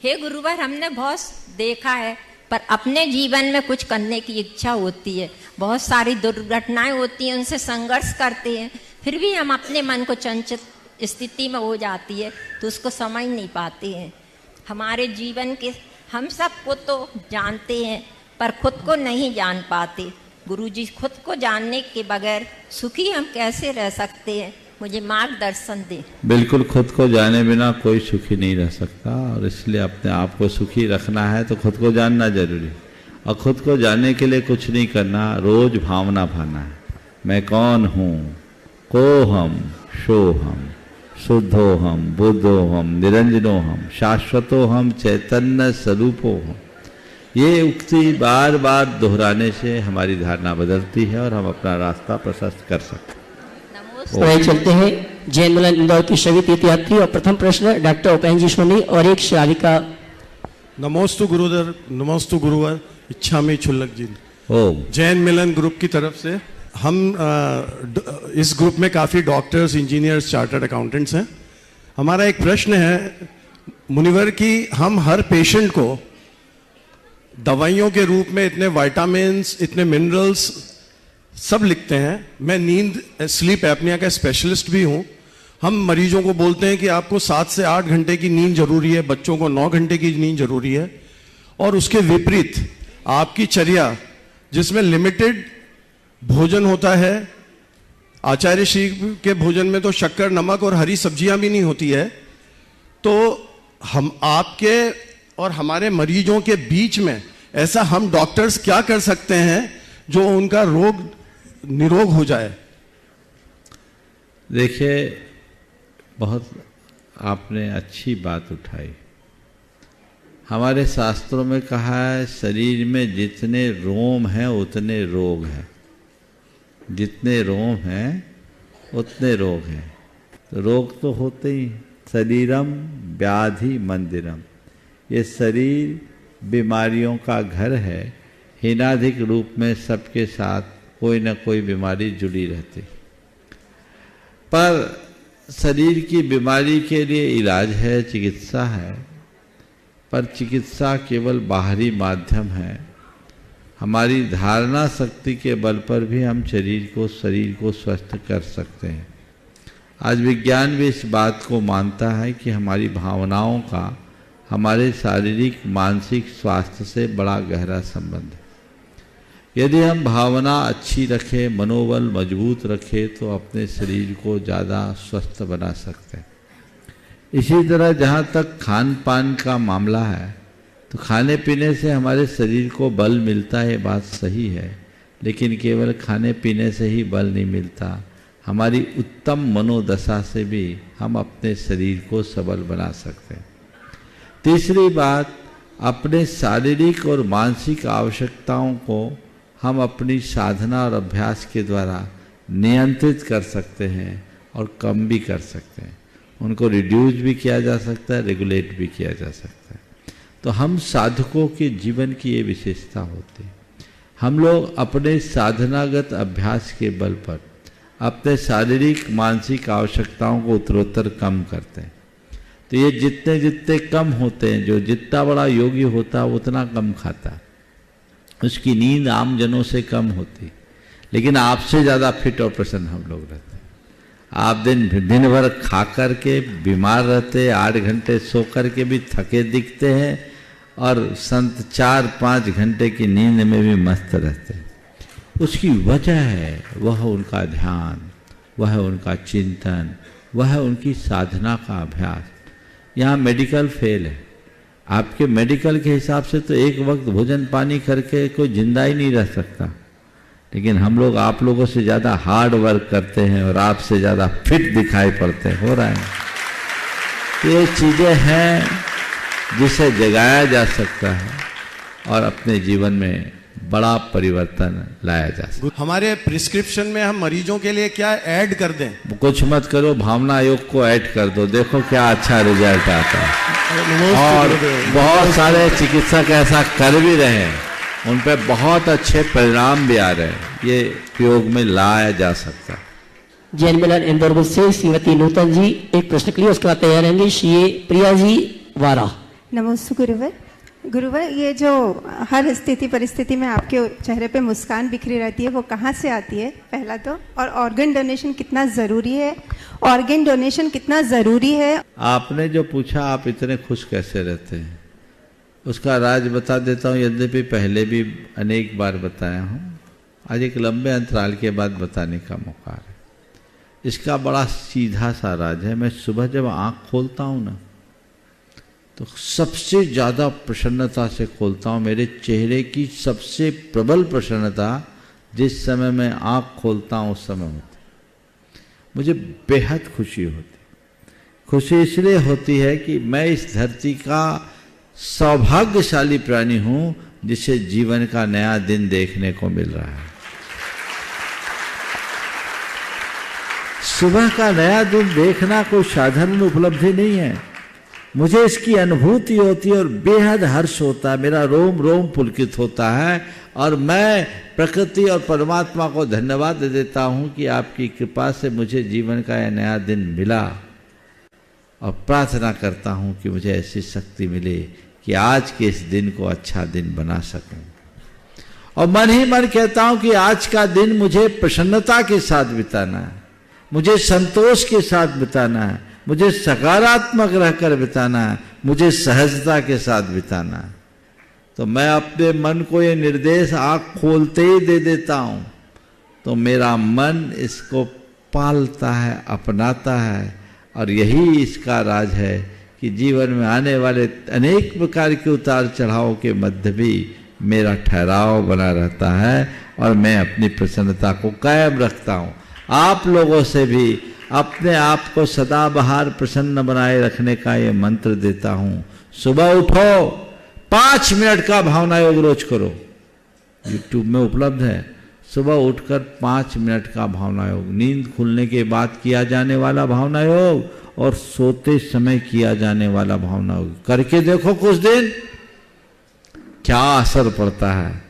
हे गुरुवर, हमने बहुत देखा है पर अपने जीवन में कुछ करने की इच्छा होती है। बहुत सारी दुर्घटनाएं होती हैं, उनसे संघर्ष करते हैं, फिर भी हम अपने मन को चंचल स्थिति में हो जाती है तो उसको समझ नहीं पाते हैं। हमारे जीवन के हम सबको तो जानते हैं पर खुद को नहीं जान पाते। गुरुजी, खुद को जानने के बगैर सुखी हम कैसे रह सकते हैं? मुझे मार्गदर्शन दें। बिल्कुल, खुद को जाने बिना कोई सुखी नहीं रह सकता, और इसलिए अपने आप को सुखी रखना है तो खुद को जानना जरूरी है। और खुद को जानने के लिए कुछ नहीं करना, रोज भावना भाना है। मैं कौन हूँ? को हम, शो हम, शुद्धो हम, बुद्धो हम, निरंजनो हम, शाश्वतो हम, चैतन्य स्वरूपो हम। ये उक्ति बार बार दोहराने से हमारी धारणा बदलती है और हम अपना रास्ता प्रशस्त कर सकते हैं। तो चलते हैं जैन मिलन इंदौर की सभी तीर्थयात्री और प्रथम प्रश्न डॉक्टर उपेन्द्र जी सोनी और एक श्राविका। नमोस्तु गुरुदेव, नमोस्तु गुरुवर, इच्छामी छुल्लक जी। ओम। जैन मिलन ग्रुप की तरफ से हम इस ग्रुप में काफ़ी डॉक्टर्स, इंजीनियर्स, चार्टर्ड अकाउंटेंट्स हैं। हमारा एक प्रश्न है मुनिवर कि हम हर पेशेंट को दवाइयों के रूप में इतने विटामिन्स, इतने मिनरल्स सब लिखते हैं। मैं नींद, स्लीप एपनिया का स्पेशलिस्ट भी हूँ। हम मरीजों को बोलते हैं कि आपको 7 से 8 घंटे की नींद जरूरी है, बच्चों को 9 घंटे की नींद जरूरी है। और उसके विपरीत आपकी चर्या जिसमें लिमिटेड भोजन होता है, आचार्य श्री के भोजन में तो शक्कर, नमक और हरी सब्जियां भी नहीं होती है, तो हम आपके और हमारे मरीजों के बीच में ऐसा हम डॉक्टर्स क्या कर सकते हैं जो उनका रोग निरोग हो जाए? देखिए, बहुत आपने अच्छी बात उठाई। हमारे शास्त्रों में कहा है शरीर में जितने रोम हैं उतने रोग हैं, जितने रोम हैं उतने रोग हैं। तो रोग तो होते ही। शरीरम व्याधि मंदिरम, ये शरीर बीमारियों का घर है। हीनाधिक रूप में सबके साथ कोई ना कोई बीमारी जुड़ी रहती। पर शरीर की बीमारी के लिए इलाज है, चिकित्सा है, पर चिकित्सा केवल बाहरी माध्यम है। हमारी धारणा शक्ति के बल पर भी हम शरीर को स्वस्थ कर सकते हैं। आज विज्ञान भी इस बात को मानता है कि हमारी भावनाओं का हमारे शारीरिक मानसिक स्वास्थ्य से बड़ा गहरा संबंध है। यदि हम भावना अच्छी रखें, मनोबल मजबूत रखें, तो अपने शरीर को ज़्यादा स्वस्थ बना सकते हैं। इसी तरह जहाँ तक खान पान का मामला है, तो खाने पीने से हमारे शरीर को बल मिलता है, बात सही है, लेकिन केवल खाने पीने से ही बल नहीं मिलता। हमारी उत्तम मनोदशा से भी हम अपने शरीर को सबल बना सकते हैं। तीसरी बात, अपने शारीरिक और मानसिक आवश्यकताओं को हम अपनी साधना और अभ्यास के द्वारा नियंत्रित कर सकते हैं और कम भी कर सकते हैं। उनको रिड्यूस भी किया जा सकता है, रेगुलेट भी किया जा सकता है। तो हम साधकों के जीवन की ये विशेषता होती है। हम लोग अपने साधनागत अभ्यास के बल पर अपने शारीरिक मानसिक आवश्यकताओं को उत्तरोत्तर कम करते हैं। तो ये जितने जितने कम होते हैं, जो जितना बड़ा योगी होता है उतना कम खाता है, उसकी नींद आम जनों से कम होती, लेकिन आपसे ज़्यादा फिट और प्रसन्न हम लोग रहते हैं। आप दिन भर खा कर के बीमार रहते, 8 घंटे सो कर के भी थके दिखते हैं, और संत 4-5 घंटे की नींद में भी मस्त रहते हैं। उसकी वजह है वह उनका ध्यान, वह उनका चिंतन, वह उनकी साधना का अभ्यास। यहाँ मेडिकल फेल है। आपके मेडिकल के हिसाब से तो एक वक्त भोजन पानी करके कोई जिंदा ही नहीं रह सकता, लेकिन हम लोग आप लोगों से ज़्यादा हार्ड वर्क करते हैं और आपसे ज़्यादा फिट दिखाई पड़ते हैं, हो रहा है। तो ये चीज़ें हैं जिसे जगाया जा सकता है और अपने जीवन में बड़ा परिवर्तन लाया जा सकता है। हमारे प्रिस्क्रिप्शन में हम मरीजों के लिए क्या ऐड कर दें? कुछ मत करो, भावना योग को ऐड कर दो, देखो क्या अच्छा रिजल्ट आता है। और बहुत सारे चिकित्सक ऐसा कर भी रहे हैं, उन पे बहुत अच्छे परिणाम भी आ रहे हैं। ये प्रयोग में लाया जा सकता है। जैन मिलन इंदौर से श्रीमती नूतन जी एक प्रश्न के लिए, उसके बाद तैयार रहेंगे श्री प्रिया जी वारा। नमस्ते गुरुवर। गुरुवर, ये जो हर स्थिति परिस्थिति में आपके चेहरे पे मुस्कान बिखरी रहती है, वो कहाँ से आती है पहला तो? और ऑर्गन डोनेशन कितना ज़रूरी है? ऑर्गन डोनेशन कितना ज़रूरी है? आपने जो पूछा आप इतने खुश कैसे रहते हैं, उसका राज बता देता हूँ। यद्यपि पहले भी अनेक बार बताया हूँ, आज एक लंबे अंतराल के बाद बताने का मौका है। इसका बड़ा सीधा सा राज है। मैं सुबह जब आँख खोलता हूँ ना, तो सबसे ज़्यादा प्रसन्नता से खोलता हूँ। मेरे चेहरे की सबसे प्रबल प्रसन्नता जिस समय मैं आँख खोलता हूँ उस समय होती, मुझे बेहद खुशी होती। खुशी इसलिए होती है कि मैं इस धरती का सौभाग्यशाली प्राणी हूँ जिसे जीवन का नया दिन देखने को मिल रहा है। सुबह का नया दिन देखना कोई साधारण उपलब्धि नहीं है। मुझे इसकी अनुभूति होती है और बेहद हर्ष होता है। मेरा रोम रोम पुलकित होता है और मैं प्रकृति और परमात्मा को धन्यवाद देता हूँ कि आपकी कृपा से मुझे जीवन का यह नया दिन मिला, और प्रार्थना करता हूँ कि मुझे ऐसी शक्ति मिले कि आज के इस दिन को अच्छा दिन बना सकूं। और मन ही मन कहता हूँ कि आज का दिन मुझे प्रसन्नता के साथ बिताना है, मुझे संतोष के साथ बिताना है, मुझे सकारात्मक रहकर बिताना है, मुझे सहजता के साथ बिताना है। तो मैं अपने मन को ये निर्देश आँख खोलते ही दे देता हूँ, तो मेरा मन इसको पालता है, अपनाता है। और यही इसका राज है कि जीवन में आने वाले अनेक प्रकार के उतार चढ़ाव के मध्य भी मेरा ठहराव बना रहता है और मैं अपनी प्रसन्नता को कायम रखता हूँ। आप लोगों से भी अपने आप को सदाबहार प्रसन्न बनाए रखने का ये मंत्र देता हूँ। सुबह उठो, 5 मिनट का भावना योग रोज करो, यूट्यूब में उपलब्ध है। सुबह उठकर 5 मिनट का भावना योग, नींद खुलने के बाद किया जाने वाला भावना योग और सोते समय किया जाने वाला भावना योग करके देखो कुछ दिन, क्या असर पड़ता है,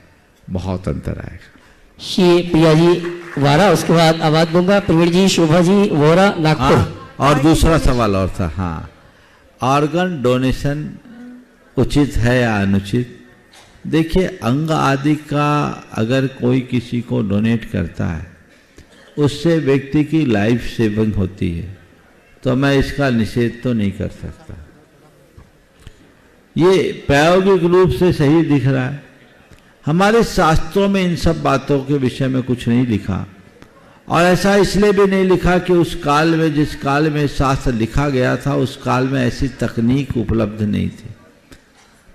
बहुत अंतर आएगा। श्री प्रिया जी वारा, उसके बाद आवाज दूंगा प्रवीण जी, शोभा जी वोरा, नागपुर। और दूसरा सवाल और था, हाँ, ऑर्गन डोनेशन उचित है या अनुचित? देखिए, अंग आदि का अगर कोई किसी को डोनेट करता है, उससे व्यक्ति की लाइफ सेविंग होती है, तो मैं इसका निषेध तो नहीं कर सकता। ये प्रायोगिक रूप से सही दिख रहा है। हमारे शास्त्रों में इन सब बातों के विषय में कुछ नहीं लिखा, और ऐसा इसलिए भी नहीं लिखा कि उस काल में, जिस काल में शास्त्र लिखा गया था, उस काल में ऐसी तकनीक उपलब्ध नहीं थी।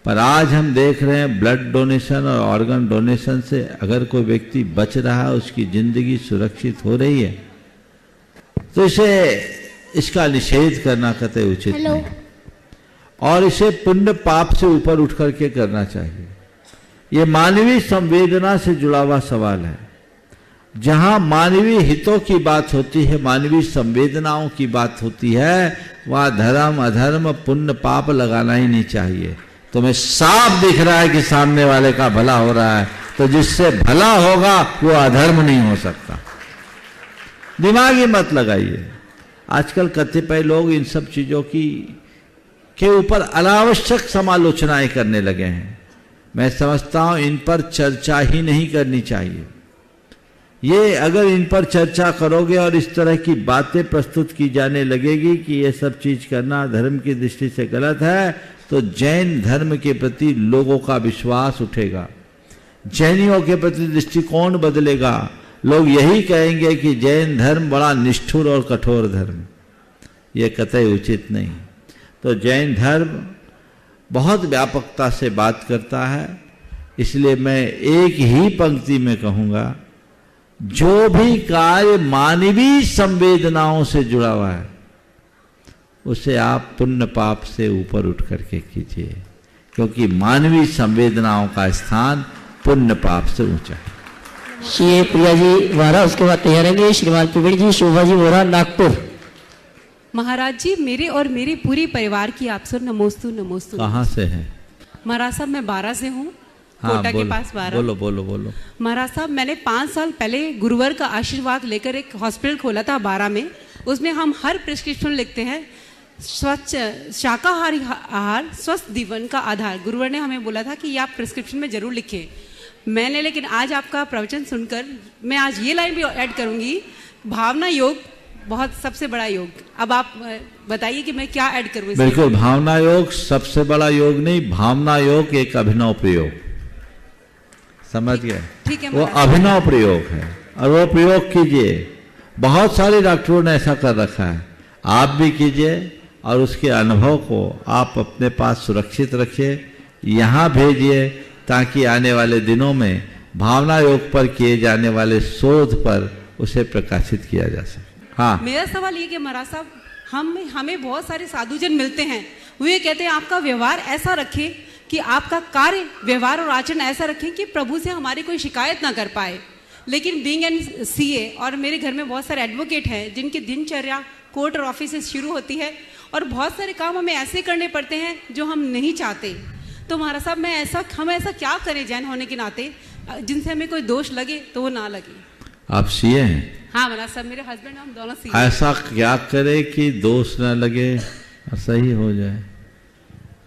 पर आज हम देख रहे हैं ब्लड डोनेशन और ऑर्गन डोनेशन से अगर कोई व्यक्ति बच रहा है, उसकी जिंदगी सुरक्षित हो रही है, तो इसका निषेध करना कतई उचित नहीं, और इसे पुण्य पाप से ऊपर उठ करके करना चाहिए। ये मानवीय संवेदना से जुड़ा हुआ सवाल है। जहां मानवीय हितों की बात होती है, मानवीय संवेदनाओं की बात होती है, वहां धर्म अधर्म पुण्य पाप लगाना ही नहीं चाहिए। तुम्हें साफ दिख रहा है कि सामने वाले का भला हो रहा है, तो जिससे भला होगा वो अधर्म नहीं हो सकता। दिमाग ही मत लगाइए। आजकल कतिपय लोग इन सब चीजों के ऊपर अनावश्यक समालोचनाएं करने लगे हैं। मैं समझता हूं इन पर चर्चा ही नहीं करनी चाहिए। ये अगर इन पर चर्चा करोगे और इस तरह की बातें प्रस्तुत की जाने लगेगी कि ये सब चीज करना धर्म की दृष्टि से गलत है, तो जैन धर्म के प्रति लोगों का विश्वास उठेगा, जैनियों के प्रति दृष्टिकोण बदलेगा। लोग यही कहेंगे कि जैन धर्म बड़ा निष्ठुर और कठोर धर्म। ये कतई उचित नहीं। तो जैन धर्म बहुत व्यापकता से बात करता है, इसलिए मैं एक ही पंक्ति में कहूँगा, जो भी कार्य मानवीय संवेदनाओं से जुड़ा हुआ है उसे आप पुण्य पाप से ऊपर उठ करके कीजिए, क्योंकि मानवीय संवेदनाओं का स्थान पुण्य पाप से ऊंचा है। श्री प्रिया जी वारा, उसके बाद तैयार रहेंगे श्रीमान प्रवीण जी, शोभा जी वोरा, नागपुर। महाराज जी, मेरे और मेरे पूरी परिवार की आपसे नमोस्तु नमोस्तु। कहाँ से हैं? महाराज साहब, मैं 12 से हूँ, हाँ, कोटा के पास 12। बोलो बोलो बोलो। महाराज साहब, मैंने 5 साल पहले गुरुवर का आशीर्वाद लेकर एक हॉस्पिटल खोला था 12 में। उसमें हम हर प्रिस्क्रिप्शन लिखते हैं, स्वच्छ शाकाहारी आहार स्वस्थ जीवन का आधार, गुरुवर ने हमें बोला था कि ये आप प्रिस्क्रिप्शन में जरूर लिखें। मैंने, लेकिन आज आपका प्रवचन सुनकर मैं आज ये लाइन भी ऐड करूंगी, भावना योग बहुत सबसे बड़ा योग। अब आप बताइए कि मैं क्या ऐड करूं। बिल्कुल, भावना योग सबसे बड़ा योग नहीं, भावना योग एक अभिनव प्रयोग, समझ गए? ठीक है, वो अभिनव प्रयोग है और वो प्रयोग कीजिए। बहुत सारे डॉक्टरों ने ऐसा कर रखा है, आप भी कीजिए और उसके अनुभव को आप अपने पास सुरक्षित रखिए, यहाँ भेजिए, ताकि आने वाले दिनों में भावना योग पर किए जाने वाले शोध पर उसे प्रकाशित किया जा सके। हाँ, मेरा सवाल ये कि महाराज साहब, हमें बहुत सारे साधुजन मिलते हैं, वो ये कहते हैं आपका व्यवहार ऐसा रखें कि आपका कार्य व्यवहार और आचरण ऐसा रखें कि प्रभु से हमारी कोई शिकायत ना कर पाए। लेकिन बीइंग एन सीए, और मेरे घर में बहुत सारे एडवोकेट हैं जिनकी दिनचर्या कोर्ट और ऑफिस से शुरू होती है और बहुत सारे काम हमें ऐसे करने पड़ते हैं जो हम नहीं चाहते। तो महाराज साहब, हम ऐसा क्या करें जैन होने के नाते जिनसे हमें कोई दोष लगे तो वो ना लगे। आप सीए हैं? हाँ महाराज साहब, मेरे हस्बैंड हम दोनों सीए। ऐसा क्या करे कि दोष न लगे और सही हो जाए?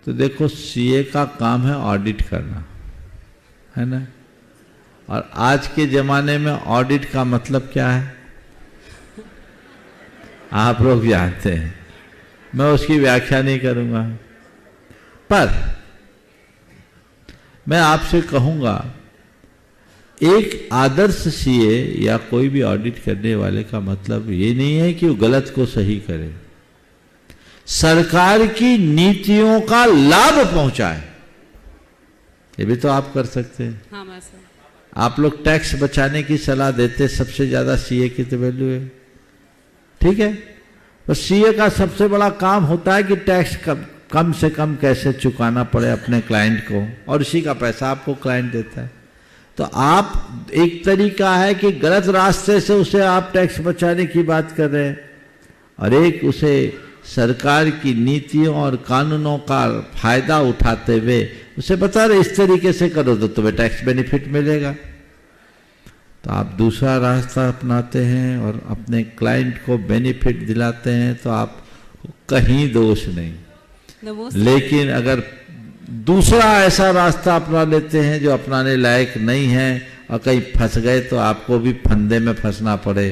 तो देखो, सीए का काम है ऑडिट करना, है ना? और आज के जमाने में ऑडिट का मतलब क्या है आप लोग जानते हैं, मैं उसकी व्याख्या नहीं करूंगा। पर मैं आपसे कहूंगा, एक आदर्श सीए या कोई भी ऑडिट करने वाले का मतलब ये नहीं है कि वो गलत को सही करे, सरकार की नीतियों का लाभ पहुंचाए, ये भी तो आप कर सकते हैं। हाँ, आप लोग टैक्स बचाने की सलाह देते, सबसे ज्यादा सीए की तो वैल्यू है, ठीक है? तो सीए का सबसे बड़ा काम होता है कि टैक्स कम से कम कैसे चुकाना पड़े अपने क्लाइंट को, और इसी का पैसा आपको क्लाइंट देता है। तो आप, एक तरीका है कि गलत रास्ते से उसे आप टैक्स बचाने की बात कर रहे हैं, और एक उसे सरकार की नीतियों और कानूनों का फायदा उठाते हुए उसे बता रहे इस तरीके से करो तो तुम्हें टैक्स बेनिफिट मिलेगा। तो आप दूसरा रास्ता अपनाते हैं और अपने क्लाइंट को बेनिफिट दिलाते हैं, तो आप कहीं दोष नहीं। लेकिन अगर दूसरा ऐसा रास्ता अपना लेते हैं जो अपनाने लायक नहीं है और कहीं फंस गए तो आपको भी फंदे में फंसना पड़े,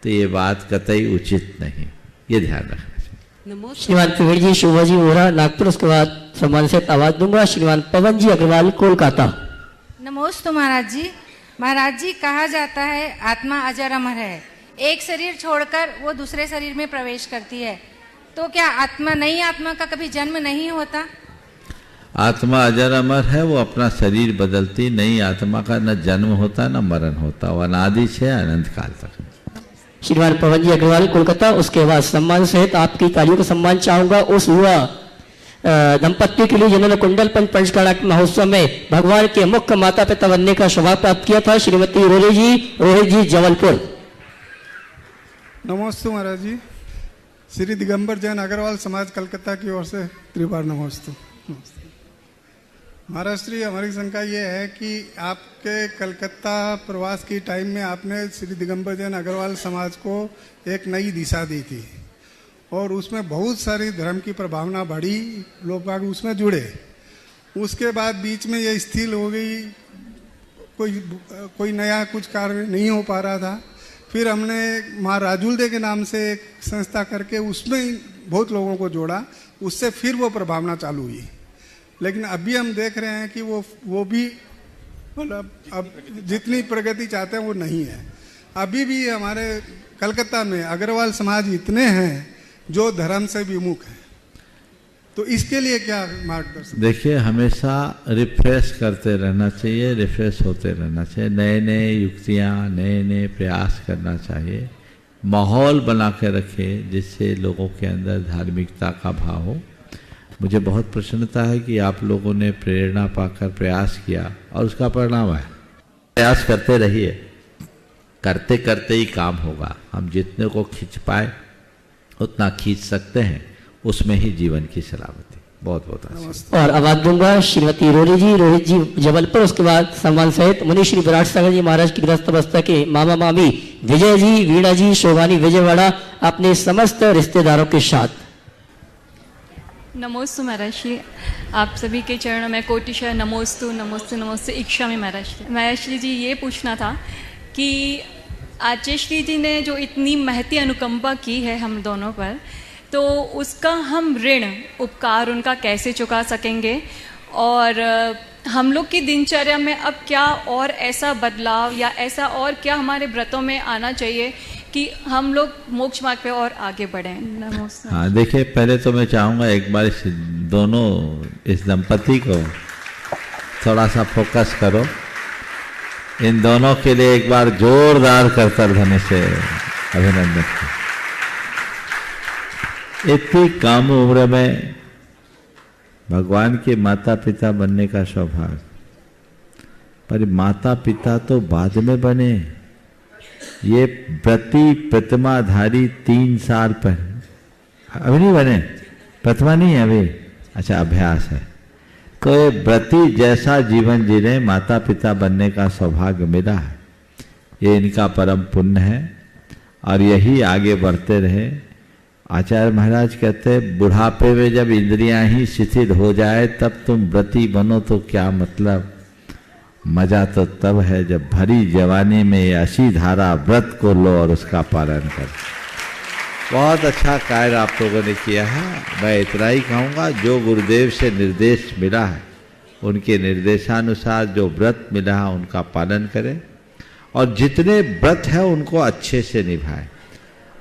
तो ये बात कतई उचित नहीं, ये ध्यान रखना। श्रीमान प्रवीण जी शोभा जी वोरा नागपुर, उसके बाद सम्मान से आवाज दूंगा श्रीमान पवन जी अग्रवाल कोलकाता। नमोस्तु महाराज जी। महाराज जी, कहा जाता है आत्मा अजर अमर है, एक शरीर छोड़कर वो दूसरे शरीर में प्रवेश करती है, तो क्या आत्मा, नई आत्मा का कभी जन्म नहीं होता? आत्मा अजर अमर है, वो अपना शरीर बदलती, नई आत्मा का न जन्म होता न मरण होता, वो अनादि से अनंत काल तक। श्रीमान पवन जी अग्रवाल कोलकाता, उसके बाद सम्मान सहित आपकी तालियों का सम्मान चाहूंगा उस युवा दंपत्ति के लिए जिन्होंने कुंडलपंच पंचकड़ा महोत्सव में भगवान के मुख्य माता पिता बनने का सौभाग्य प्राप्त किया था, श्रीमती रोहित जी जबलपुर। नमोस्तु महाराज जी। श्री दिगंबर जैन अग्रवाल समाज कलकत्ता की ओर से त्रिबार नमोस्तु। महाराज श्री, हमारी शंका ये है कि आपके कलकत्ता प्रवास की टाइम में आपने श्री दिगंबर जैन अग्रवाल समाज को एक नई दिशा दी थी और उसमें बहुत सारी धर्म की प्रभावना बढ़ी, लोग बाग उसमें जुड़े। उसके बाद बीच में ये स्थिर हो गई, कोई नया कुछ कार्य नहीं हो पा रहा था। फिर हमने माँ राजुलदे के नाम से एक संस्था करके उसमें बहुत लोगों को जोड़ा, उससे फिर वो प्रभावना चालू हुई। लेकिन अभी हम देख रहे हैं कि वो भी मतलब अब जितनी प्रगति चाहते हैं वो नहीं है। अभी भी हमारे कलकत्ता में अग्रवाल समाज इतने हैं जो धर्म से विमुख है, तो इसके लिए क्या मार्गदर्शन? देखिए, हमेशा रिफ्रेश करते रहना चाहिए, रिफ्रेश होते रहना चाहिए, नए नए युक्तियाँ, नए नए प्रयास करना चाहिए, माहौल बना के रखें जिससे लोगों के अंदर धार्मिकता का भाव हो। मुझे बहुत प्रसन्नता है कि आप लोगों ने प्रेरणा पाकर प्रयास किया और उसका परिणाम है। प्रयास करते रहिए, करते करते ही काम होगा। हम जितने को खींच पाए उतना खींच सकते हैं, उसमें ही जीवन की सलामती। बहुत बहुत आशीर्वाद। और आवाज दूंगा श्रीमती रोहित जी जबलपुर, उसके बाद सम्मान सहित मुनि श्री विराट सागर जी महाराज की गृहस्थ अवस्था के मामा मामी विजय जी, वीणा जी, शोभानी विजयवाड़ा अपने समस्त रिश्तेदारों के साथ। नमोस्तु महाराज श्री, आप सभी के चरणों में कोटिशः नमोस्तु नमोस्तु नमोस्तु इच्छा में महाराज श्री जी ये पूछना था कि आचार्य श्री जी ने जो इतनी महती अनुकंपा की है हम दोनों पर, तो उसका हम ऋण उपकार उनका कैसे चुका सकेंगे, और हम लोग की दिनचर्या में अब क्या और ऐसा बदलाव या ऐसा और क्या हमारे व्रतों में आना चाहिए कि हम लोग मोक्ष मार्ग पे और आगे बढ़ें। नमस्कार। हाँ देखिए, पहले तो मैं चाहूँगा एक बार इस दंपति को थोड़ा सा फोकस करो। इन दोनों के लिए एक बार जोरदार करतर ध्वनि से अभिनंदन। इतनी कम उम्र में भगवान के माता पिता बनने का सौभाग्य, पर माता पिता तो बाद में बने। ये प्रति प्रतिमाधारी 3 साल पहले अभी नहीं बने, प्रतिमा नहीं है अभी, अच्छा अभ्यास है। तो ये व्रती जैसा जीवन जीने माता पिता बनने का सौभाग्य मिला है, ये इनका परम पुण्य है और यही आगे बढ़ते रहे। आचार्य महाराज कहते बुढ़ापे में जब इंद्रियां ही शिथिल हो जाए तब तुम व्रती बनो तो क्या मतलब, मजा तो तब है जब भरी जवानी में ये असी धारा व्रत को लो और उसका पालन करो। बहुत अच्छा कार्य आप लोगों ने किया है। मैं इतना ही कहूँगा, जो गुरुदेव से निर्देश मिला है उनके निर्देशानुसार जो व्रत मिला है उनका पालन करें और जितने व्रत है उनको अच्छे से निभाएं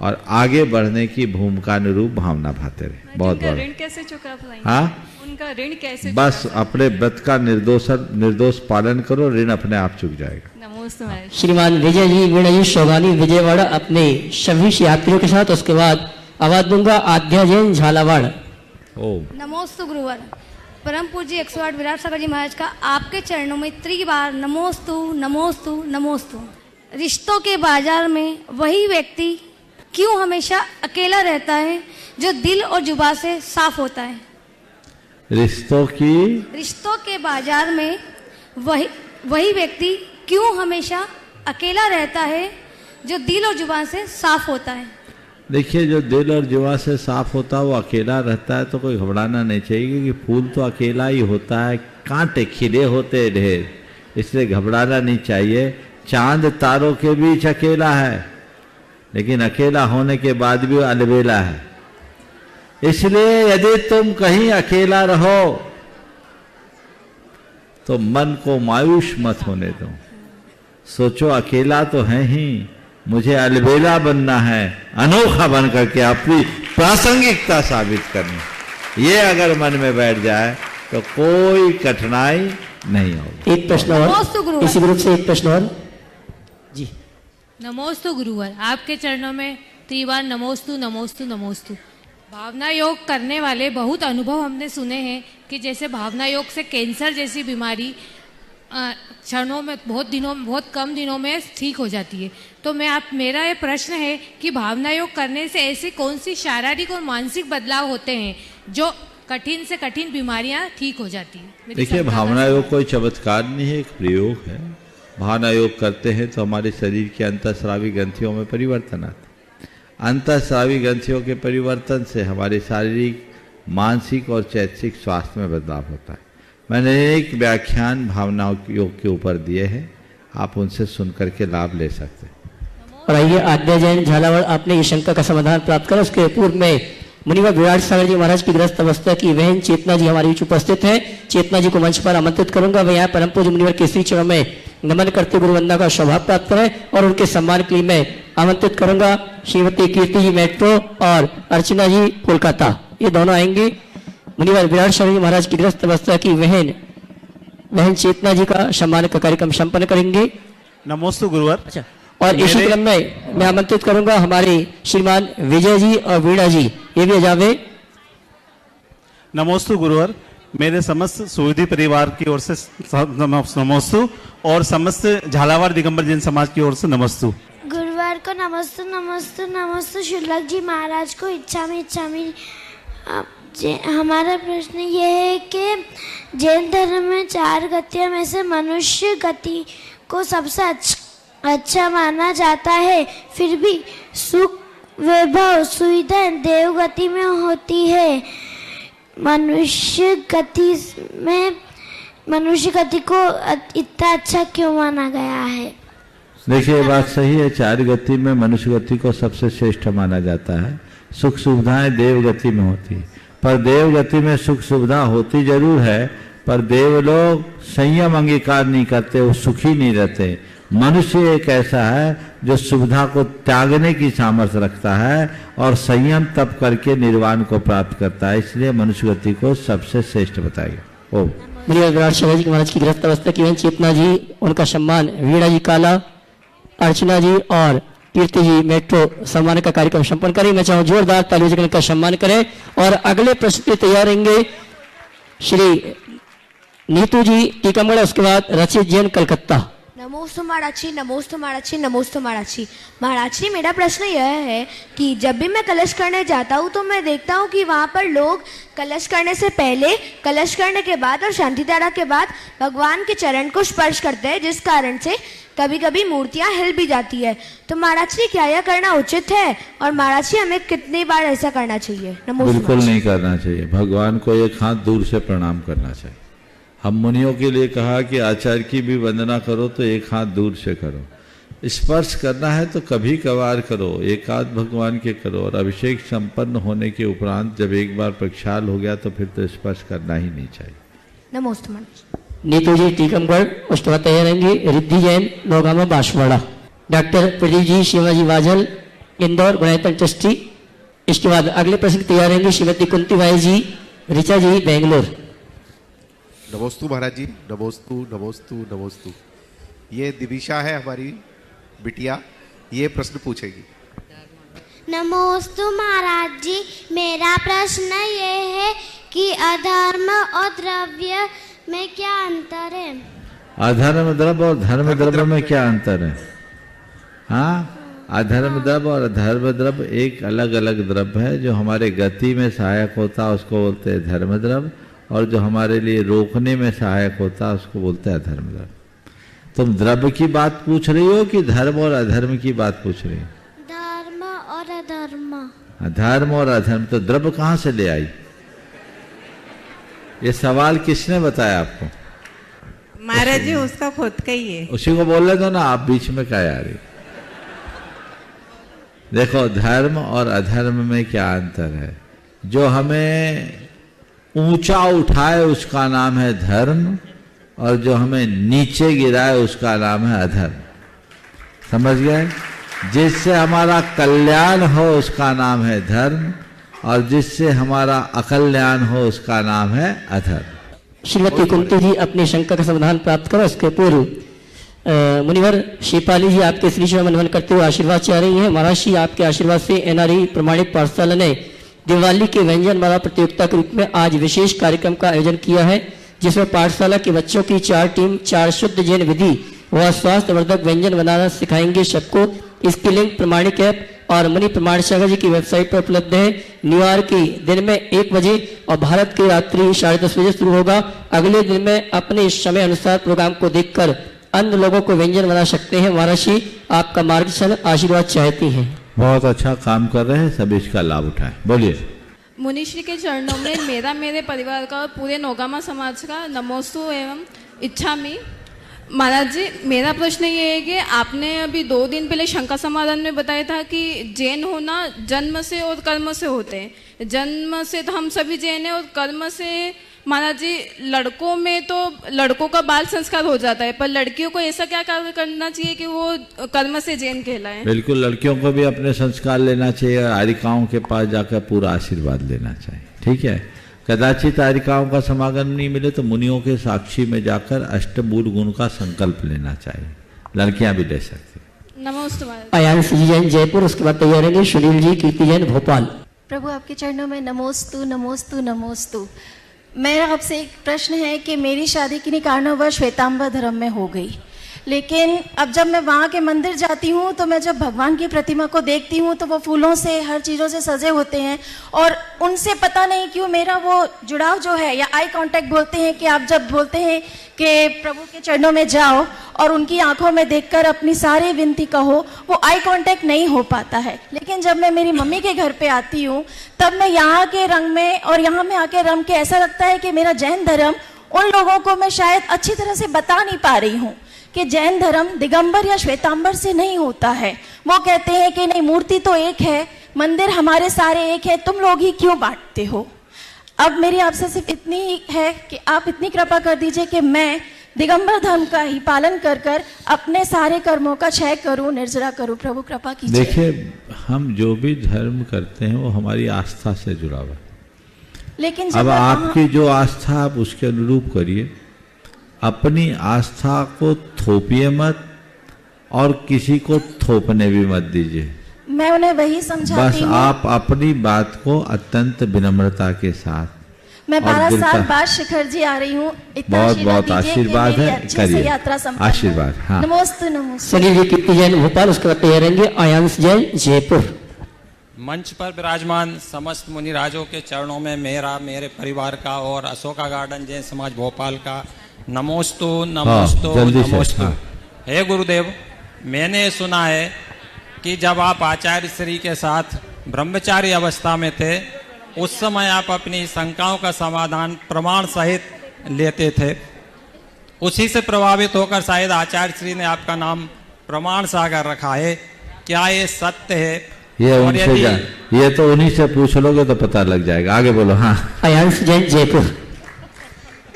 और आगे बढ़ने की भूमिका अनुरूप भावना भाते रहे। बहुत बहुत ऋण कैसे चुका पाएंगे? हाँ, उनका ऋण कैसे? बस अपने व्रत का निर्दोष पालन करो, ऋण अपने आप चुक जाएगा। नमस्ते। श्रीमान विजय जी, वीणा जी, शोभानी विजयवाड़ा अपने सभी यात्रियों के साथ। उसके बाद आवाज दूंगा आध्या जैन झालावाड़। नमोस्तु गुरुवर। परम पूज्य 108 विराट सागर जी महाराज का आपके चरणों में त्रिबार नमोस्तु नमोस्तु नमोस्तु। रिश्तों के बाजार में वही व्यक्ति क्यों हमेशा अकेला रहता है जो दिल और जुबान से साफ होता है? रिश्तों के बाजार में वही व्यक्ति क्यों हमेशा अकेला रहता है जो दिल और जुबान से साफ होता है? देखिए, जो दिल और जुबान से साफ होता है वो अकेला रहता है तो कोई घबराना नहीं चाहिए, क्योंकि फूल तो अकेला ही होता है, कांटे खिले होते ढेर, इसलिए घबराना नहीं चाहिए। चांद तारों के बीच अकेला है, लेकिन अकेला होने के बाद भी अलबेला है। इसलिए यदि तुम कहीं अकेला रहो तो मन को मायूस मत होने दो। सोचो अकेला तो है ही, मुझे अलबेला बनना है, अनोखा बन करके अपनी प्रासंगिकता साबित करनी। ये अगर मन में बैठ जाए तो कोई कठिनाई नहीं होगी। एक प्रश्न और, इसी ग्रुप से एक प्रश्न और जी। नमोस्तु गुरुवर, आपके चरणों में त्रिबार नमोस्तु नमोस्तु नमोस्तु। भावना योग करने वाले बहुत अनुभव हमने सुने हैं कि जैसे भावना योग से कैंसर जैसी बीमारी क्षणों में, बहुत कम दिनों में ठीक हो जाती है। तो मेरा ये प्रश्न है कि भावना योग करने से ऐसी कौन सी शारीरिक और मानसिक बदलाव होते हैं जो कठिन से कठिन बीमारियां ठीक हो जाती है? देखिए, भावना योग कोई चमत्कार नहीं है, एक प्रयोग है। भावना योग करते हैं तो हमारे शरीर के अंतःस्रावी ग्रंथियों में परिवर्तन आता है। अंतःस्रावी ग्रंथियों के परिवर्तन से हमारे शारीरिक, मानसिक और चैतसिक स्वास्थ्य में बदलाव होता है। मैंने एक व्याख्यान भावना योग के ऊपर दिए हैं, आप उनसे सुन करके लाभ ले सकते हैं। और आइए आद्या जैन झालावाड़, आपने ये शंका का समाधान प्राप्त करा। उसके पूर्व में मुनिवर विराट सागर जी महाराज की ग्रस्त अवस्था की बहन चेतना जी हमारे बीच उपस्थित है। चेतना जी को मंच पर आमंत्रित करूंगा, वे यहाँ परम पूज्य मुनिवर के श्री चरणों में नमन करते गुरु वंदना का स्वभाव प्राप्त करें और उनके सम्मान के लिए मैं आमंत्रित करूंगा श्रीमती कीर्ति जी मेट्रो और अर्चना जी कोलकाता। ये दोनों आएंगे। मुनिवर विराट सागर जी महाराज की ग्रस्त अवस्था की बहन चेतना जी का सम्मान का कार्यक्रम संपन्न करेंगे। नमोस्तु गुरुवर। अच्छा, और इसी क्रम में मैं आमंत्रित करूंगा हमारे श्रीमान विजय जी और वीणा जी, ये भी जावे। नमोस्तु गुरुवर। मेरे समस्त सुविधि परिवार की ओर से नमोस्तु और समस्त झालावाड़ दिगंबर जैन समाज की ओर से नमोस्तु। गुरुवार को नमस्तु नमस्तु नमस्तु शुल्लक जी महाराज को इच्छा में हमारा प्रश्न ये है कि जैन धर्म में 4 गतियों में से मनुष्य गति को सबसे अच्छा माना जाता है, फिर भी सुख, वैभव, सुविधा देव गति में होती है। मनुष्य गति को इतना अच्छा क्यों माना गया है? देखिए ये बात सही है, 4 गति में मनुष्य गति को सबसे श्रेष्ठ माना जाता है। सुख सुविधाएं देव गति में होती, पर देव गति में सुख सुविधा होती जरूर है, पर देव लोग संयम अंगीकार नहीं करते, वो सुखी नहीं रहते। मनुष्य एक ऐसा है जो सुविधा को त्यागने की सामर्थ्य रखता है और संयम तप करके निर्वाण को प्राप्त करता है, इसलिए मनुष्य गति को सबसे श्रेष्ठ बताएगा। ओम विराट शिवाजी महाराज की गिरफ्त अवस्था की चेतना जी, उनका सम्मान वीणा जी काला, अर्चना जी और कीर्ति जी मेट्रो सम्मान का कार्यक्रम संपन्न करें। मैं चाहूँ जोरदार तालियों से इनका सम्मान करें। और अगले प्रश्न के तैयार रहेंगे श्री नीतू जी टीकमगढ़, उसके बाद रचित जैन कलकत्ता। नमोस्तु महाराज, नमोस्तु महाराज, नमोस्तु महाराज। महाराज जी मेरा प्रश्न यह है कि जब भी मैं कलश करने जाता हूँ तो मैं देखता हूँ कि वहाँ पर लोग कलश करने से पहले, कलश करने के बाद और शांति धारा के बाद भगवान के चरण को स्पर्श करते हैं, जिस कारण से कभी कभी मूर्तियाँ हिल भी जाती है। तो महाराज जी क्या यह करना उचित है और महाराज जी हमें कितनी बार ऐसा करना चाहिए? बिल्कुल नहीं करना चाहिए। भगवान को एक हाथ दूर से प्रणाम करना चाहिए। हम मुनियों के लिए कहा कि आचार्य की भी वंदना करो तो एक हाथ दूर से करो। स्पर्श करना है तो कभी कभार करो, एक हाथ भगवान के करो। और अभिषेक संपन्न होने के उपरांत जब एक बार प्रक्षाल हो गया तो फिर तो स्पर्श करना ही नहीं चाहिए। नमोस्तु महाराज। नीतू जी टीकमगढ़, उसके बाद तैयार रहेंगे रिद्धि जैन लोगामा बांसवाड़ा, डॉक्टर प्रदीप जी शिवाजी वाझल इंदौर गुणायतन ट्रस्टी। इसके बाद अगले प्रश्न तैयार रहेंगे श्रीमती कुंती बाई जी ऋचा जी बेंगलोर। नमोस्तु महाराज जी, नमोस्तु नमोस्तु नमोस्तु। ये दिविशा है हमारी बिटिया, ये प्रश्न पूछेगी। नमोस्तु महाराज जी, मेरा प्रश्न ये है कि अधर्म और द्रव्य में क्या अंतर है? अधर्म द्रव्य और धर्म द्रव्य में क्या अंतर है? हाँ, अधर्म द्रव्य और अधर्म द्रव्य एक अलग अलग द्रव्य है। जो हमारे गति में सहायक होता है उसको बोलते हैं धर्म द्रव्य, और जो हमारे लिए रोकने में सहायक होता है उसको बोलते हैं अधर्म द्रव्य। तुम द्रव्य की बात पूछ रही हो कि धर्म और अधर्म की बात पूछ रही हो? धर्म और अधर्म। धर्म और अधर्म, तो द्रव्य कहाँ से ले आई? ये सवाल किसने बताया आपको? महाराज जी उसका खुद का ही है। उसी को बोल दो ना, आप बीच में क्या आ रही? देखो, धर्म और अधर्म में क्या अंतर है। जो हमें ऊंचा उठाए उसका नाम है धर्म, और जो हमें नीचे गिराए उसका नाम है अधर्म। समझ गए? जिससे हमारा कल्याण हो उसका नाम है धर्म, और जिससे हमारा अकल्याण हो उसका नाम है अधर्म। श्रीमती कुंती जी अपनी शंका का समाधान प्राप्त करो। इसके पूर्व मुनिवर शिपाली जी आपके श्री चरण वंदन करते हुए आशीर्वाद चाह रही हैं। महाराज जी आपके आशीर्वाद से एनआरई प्रमाणित पाठशाला ने दिवाली के व्यंजन माला प्रतियोगिता के रूप में आज विशेष कार्यक्रम का आयोजन किया है, जिसमें पाठशाला के बच्चों की 4 टीम 4 शुद्ध जैन विधि व स्वास्थ्यवर्धक व्यंजन बनाना सिखाएंगे सबको। इसकी लिंक प्रमाणिक ऐप और मुनि प्रमाण सागर जी की वेबसाइट पर उपलब्ध है। न्यूयॉर्क के दिन में 1 बजे और भारत की रात्रि 10:30 बजे शुरू होगा। अगले दिन में अपने समय अनुसार प्रोग्राम को देखकर अन्य लोगों को व्यंजन बना सकते हैं। महाराज जी आपका मार्गदर्शन आशीर्वाद चाहती हैं। बहुत अच्छा काम कर रहे हैं, सब इसका लाभ उठाएं। बोलिए। मुनिश्री के चरणों में मेरा, मेरे परिवार का और पूरे नौगामा समाज का नमोस्तु एवं इच्छामि। महाराज जी मेरा प्रश्न ये है कि आपने अभी 2 दिन पहले शंका समाधान में बताया था कि जैन होना जन्म से और कर्म से होते हैं। जन्म से तो हम सभी जैन हैं, और कर्म से महाराज जी लड़कों में तो लड़कों का बाल संस्कार हो जाता है, पर लड़कियों को ऐसा क्या कार्य करना चाहिए कि वो कर्म से जैन कहलाएं? बिल्कुल, लड़कियों को भी अपने संस्कार लेना चाहिए, आरिकाओं के पास जाकर पूरा आशीर्वाद लेना चाहिए। ठीक है, कदाचित आरिकाओं का समागम नहीं मिले तो मुनियों के साक्षी में जाकर अष्टमूल गुण का संकल्प लेना चाहिए। लड़कियां भी ले सकती हैं। नमस्ते। आयान जी जैन जयपुर, उसके बाद तैयार रहेंगे सुनील जी कीर्ति जैन भोपाल। प्रभु आपके चरणों में नमोस्तु नमोस्तु नमोस्तु। मेरा आपसे एक प्रश्न है कि मेरी शादी किन्हीं कारणोंवश श्वेतांबर धर्म में हो गई, लेकिन अब जब मैं वहाँ के मंदिर जाती हूँ तो मैं जब भगवान की प्रतिमा को देखती हूँ तो वो फूलों से हर चीज़ों से सजे होते हैं और उनसे पता नहीं क्यों मेरा वो जुड़ाव जो है या आई कांटेक्ट बोलते हैं कि आप जब बोलते हैं कि प्रभु के चरणों में जाओ और उनकी आंखों में देखकर अपनी सारी विनती कहो, वो आई कांटेक्ट नहीं हो पाता है। लेकिन जब मैं मेरी मम्मी के घर पे आती हूँ तब मैं यहाँ के रंग में और यहाँ में आके रंग के ऐसा लगता है कि मेरा जैन धर्म उन लोगों को मैं शायद अच्छी तरह से बता नहीं पा रही हूँ कि जैन धर्म दिगंबर या श्वेतांबर से नहीं होता है। वो कहते हैं कि नहीं, मूर्ति तो एक है, मंदिर हमारे सारे एक है, तुम लोग ही क्यों बांटते हो। अब मेरी आपसे सिर्फ इतनी ही है कि आप इतनी कृपा कर दीजिए कि मैं दिगंबर धर्म का ही पालन कर कर अपने सारे कर्मों का क्षय करूं, निर्जरा करूं। प्रभु कृपा कीजिए। देखिए, हम जो भी धर्म करते हैं वो हमारी आस्था से जुड़ा हुआ है। लेकिन अब आपकी जो आस्था आप उसके अनुरूप करिए, अपनी आस्था को थोपिए मत और किसी को थोपने भी मत दीजिए। मैं उन्हें वही समझाती बस हूँ। आप अपनी बात को अत्यंत विनम्रता के साथ। मैं 12 साल बाद शिखर जी आ रही हूँ। बहुत बहुत आशीर्वाद है, करिए आशीर्वाद। हाँ, नमोस्तु नमोस्तु। सनी जी कीर्ति जैन भोपाल, उसके बाद तैयार रहेंगे आयांश जैन जयपुर। मंच पर विराजमान समस्त मुनिराजों के चरणों में मेरा, मेरे परिवार का और अशोका गार्डन जैन समाज भोपाल का नमोस्तु नमोस्तु नमोस्तु। हे गुरुदेव, मैंने सुना है कि जब आप आचार्य श्री के साथ ब्रह्मचारी अवस्था में थे उस समय आप अपनी शंकाओं का समाधान प्रमाण सहित लेते थे। उसी से प्रभावित होकर शायद आचार्य श्री ने आपका नाम प्रमाण सागर रखा है। क्या ये सत्य है? ये तो उन्हीं से पूछ लोगे तो पता लग जाएगा। आगे बोलो। हाँ, आयांश जैन जयपुर।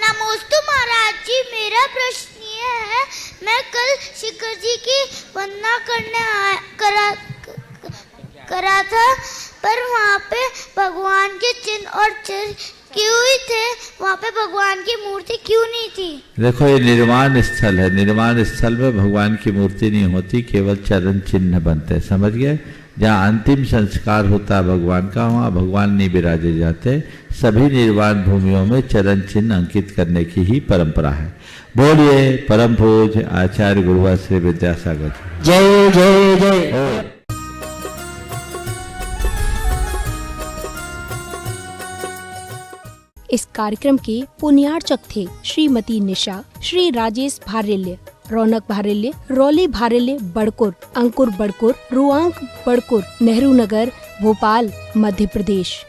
नमोस्तु महाराज जी, मेरा प्रश्न ये है, मैं कल शिखर जी की वंदना करने करा था, पर वहाँ पे भगवान के चिन्ह और क्यों ही थे, वहाँ पे भगवान की मूर्ति क्यों नहीं थी? देखो, ये निर्वाण स्थल है। निर्वाण स्थल में भगवान की मूर्ति नहीं होती, केवल चरण चिन्ह बनते हैं। समझ गए? जहाँ अंतिम संस्कार होता है भगवान का, वहाँ भगवान नहीं विराजे जाते। सभी निर्वाण भूमियों में चरण चिन्ह अंकित करने की ही परंपरा है। बोलिए परम पूज्य आचार्य गुरुवर श्री विद्यासागर जी। जय जय जय। इस कार्यक्रम के पुण्यार्चक थे Shrimati Nisha, Shri Rajesh Bharalya, Raunak Bharalya, Rauli Bharalya Badkur, Ankur Badkur, Ruank Badkur, Nehru Nagar, Bhopal, Madhya Pradesh.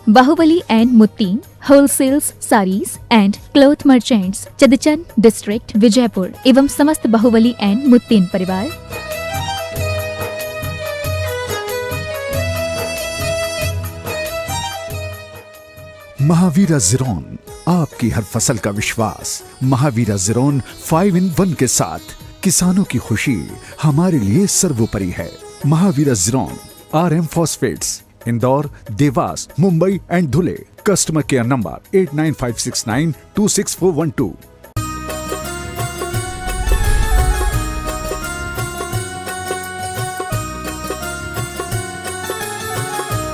Bahubali and Muttin wholesales saris and cloth merchants, चदचन डिस्ट्रिक्ट, विजयपुर एवं समस्त बाहुबली एंड मुत्तीन परिवार। महावीरा ज़ीरोन, आपकी हर फसल का विश्वास। महावीरा ज़ीरोन 5-in-1 के साथ किसानों की खुशी हमारे लिए सर्वोपरि है। महावीरा ज़ीरोन RM phosphates, Indore, Dewas, Mumbai and Dhule. Customer care number 8956926412।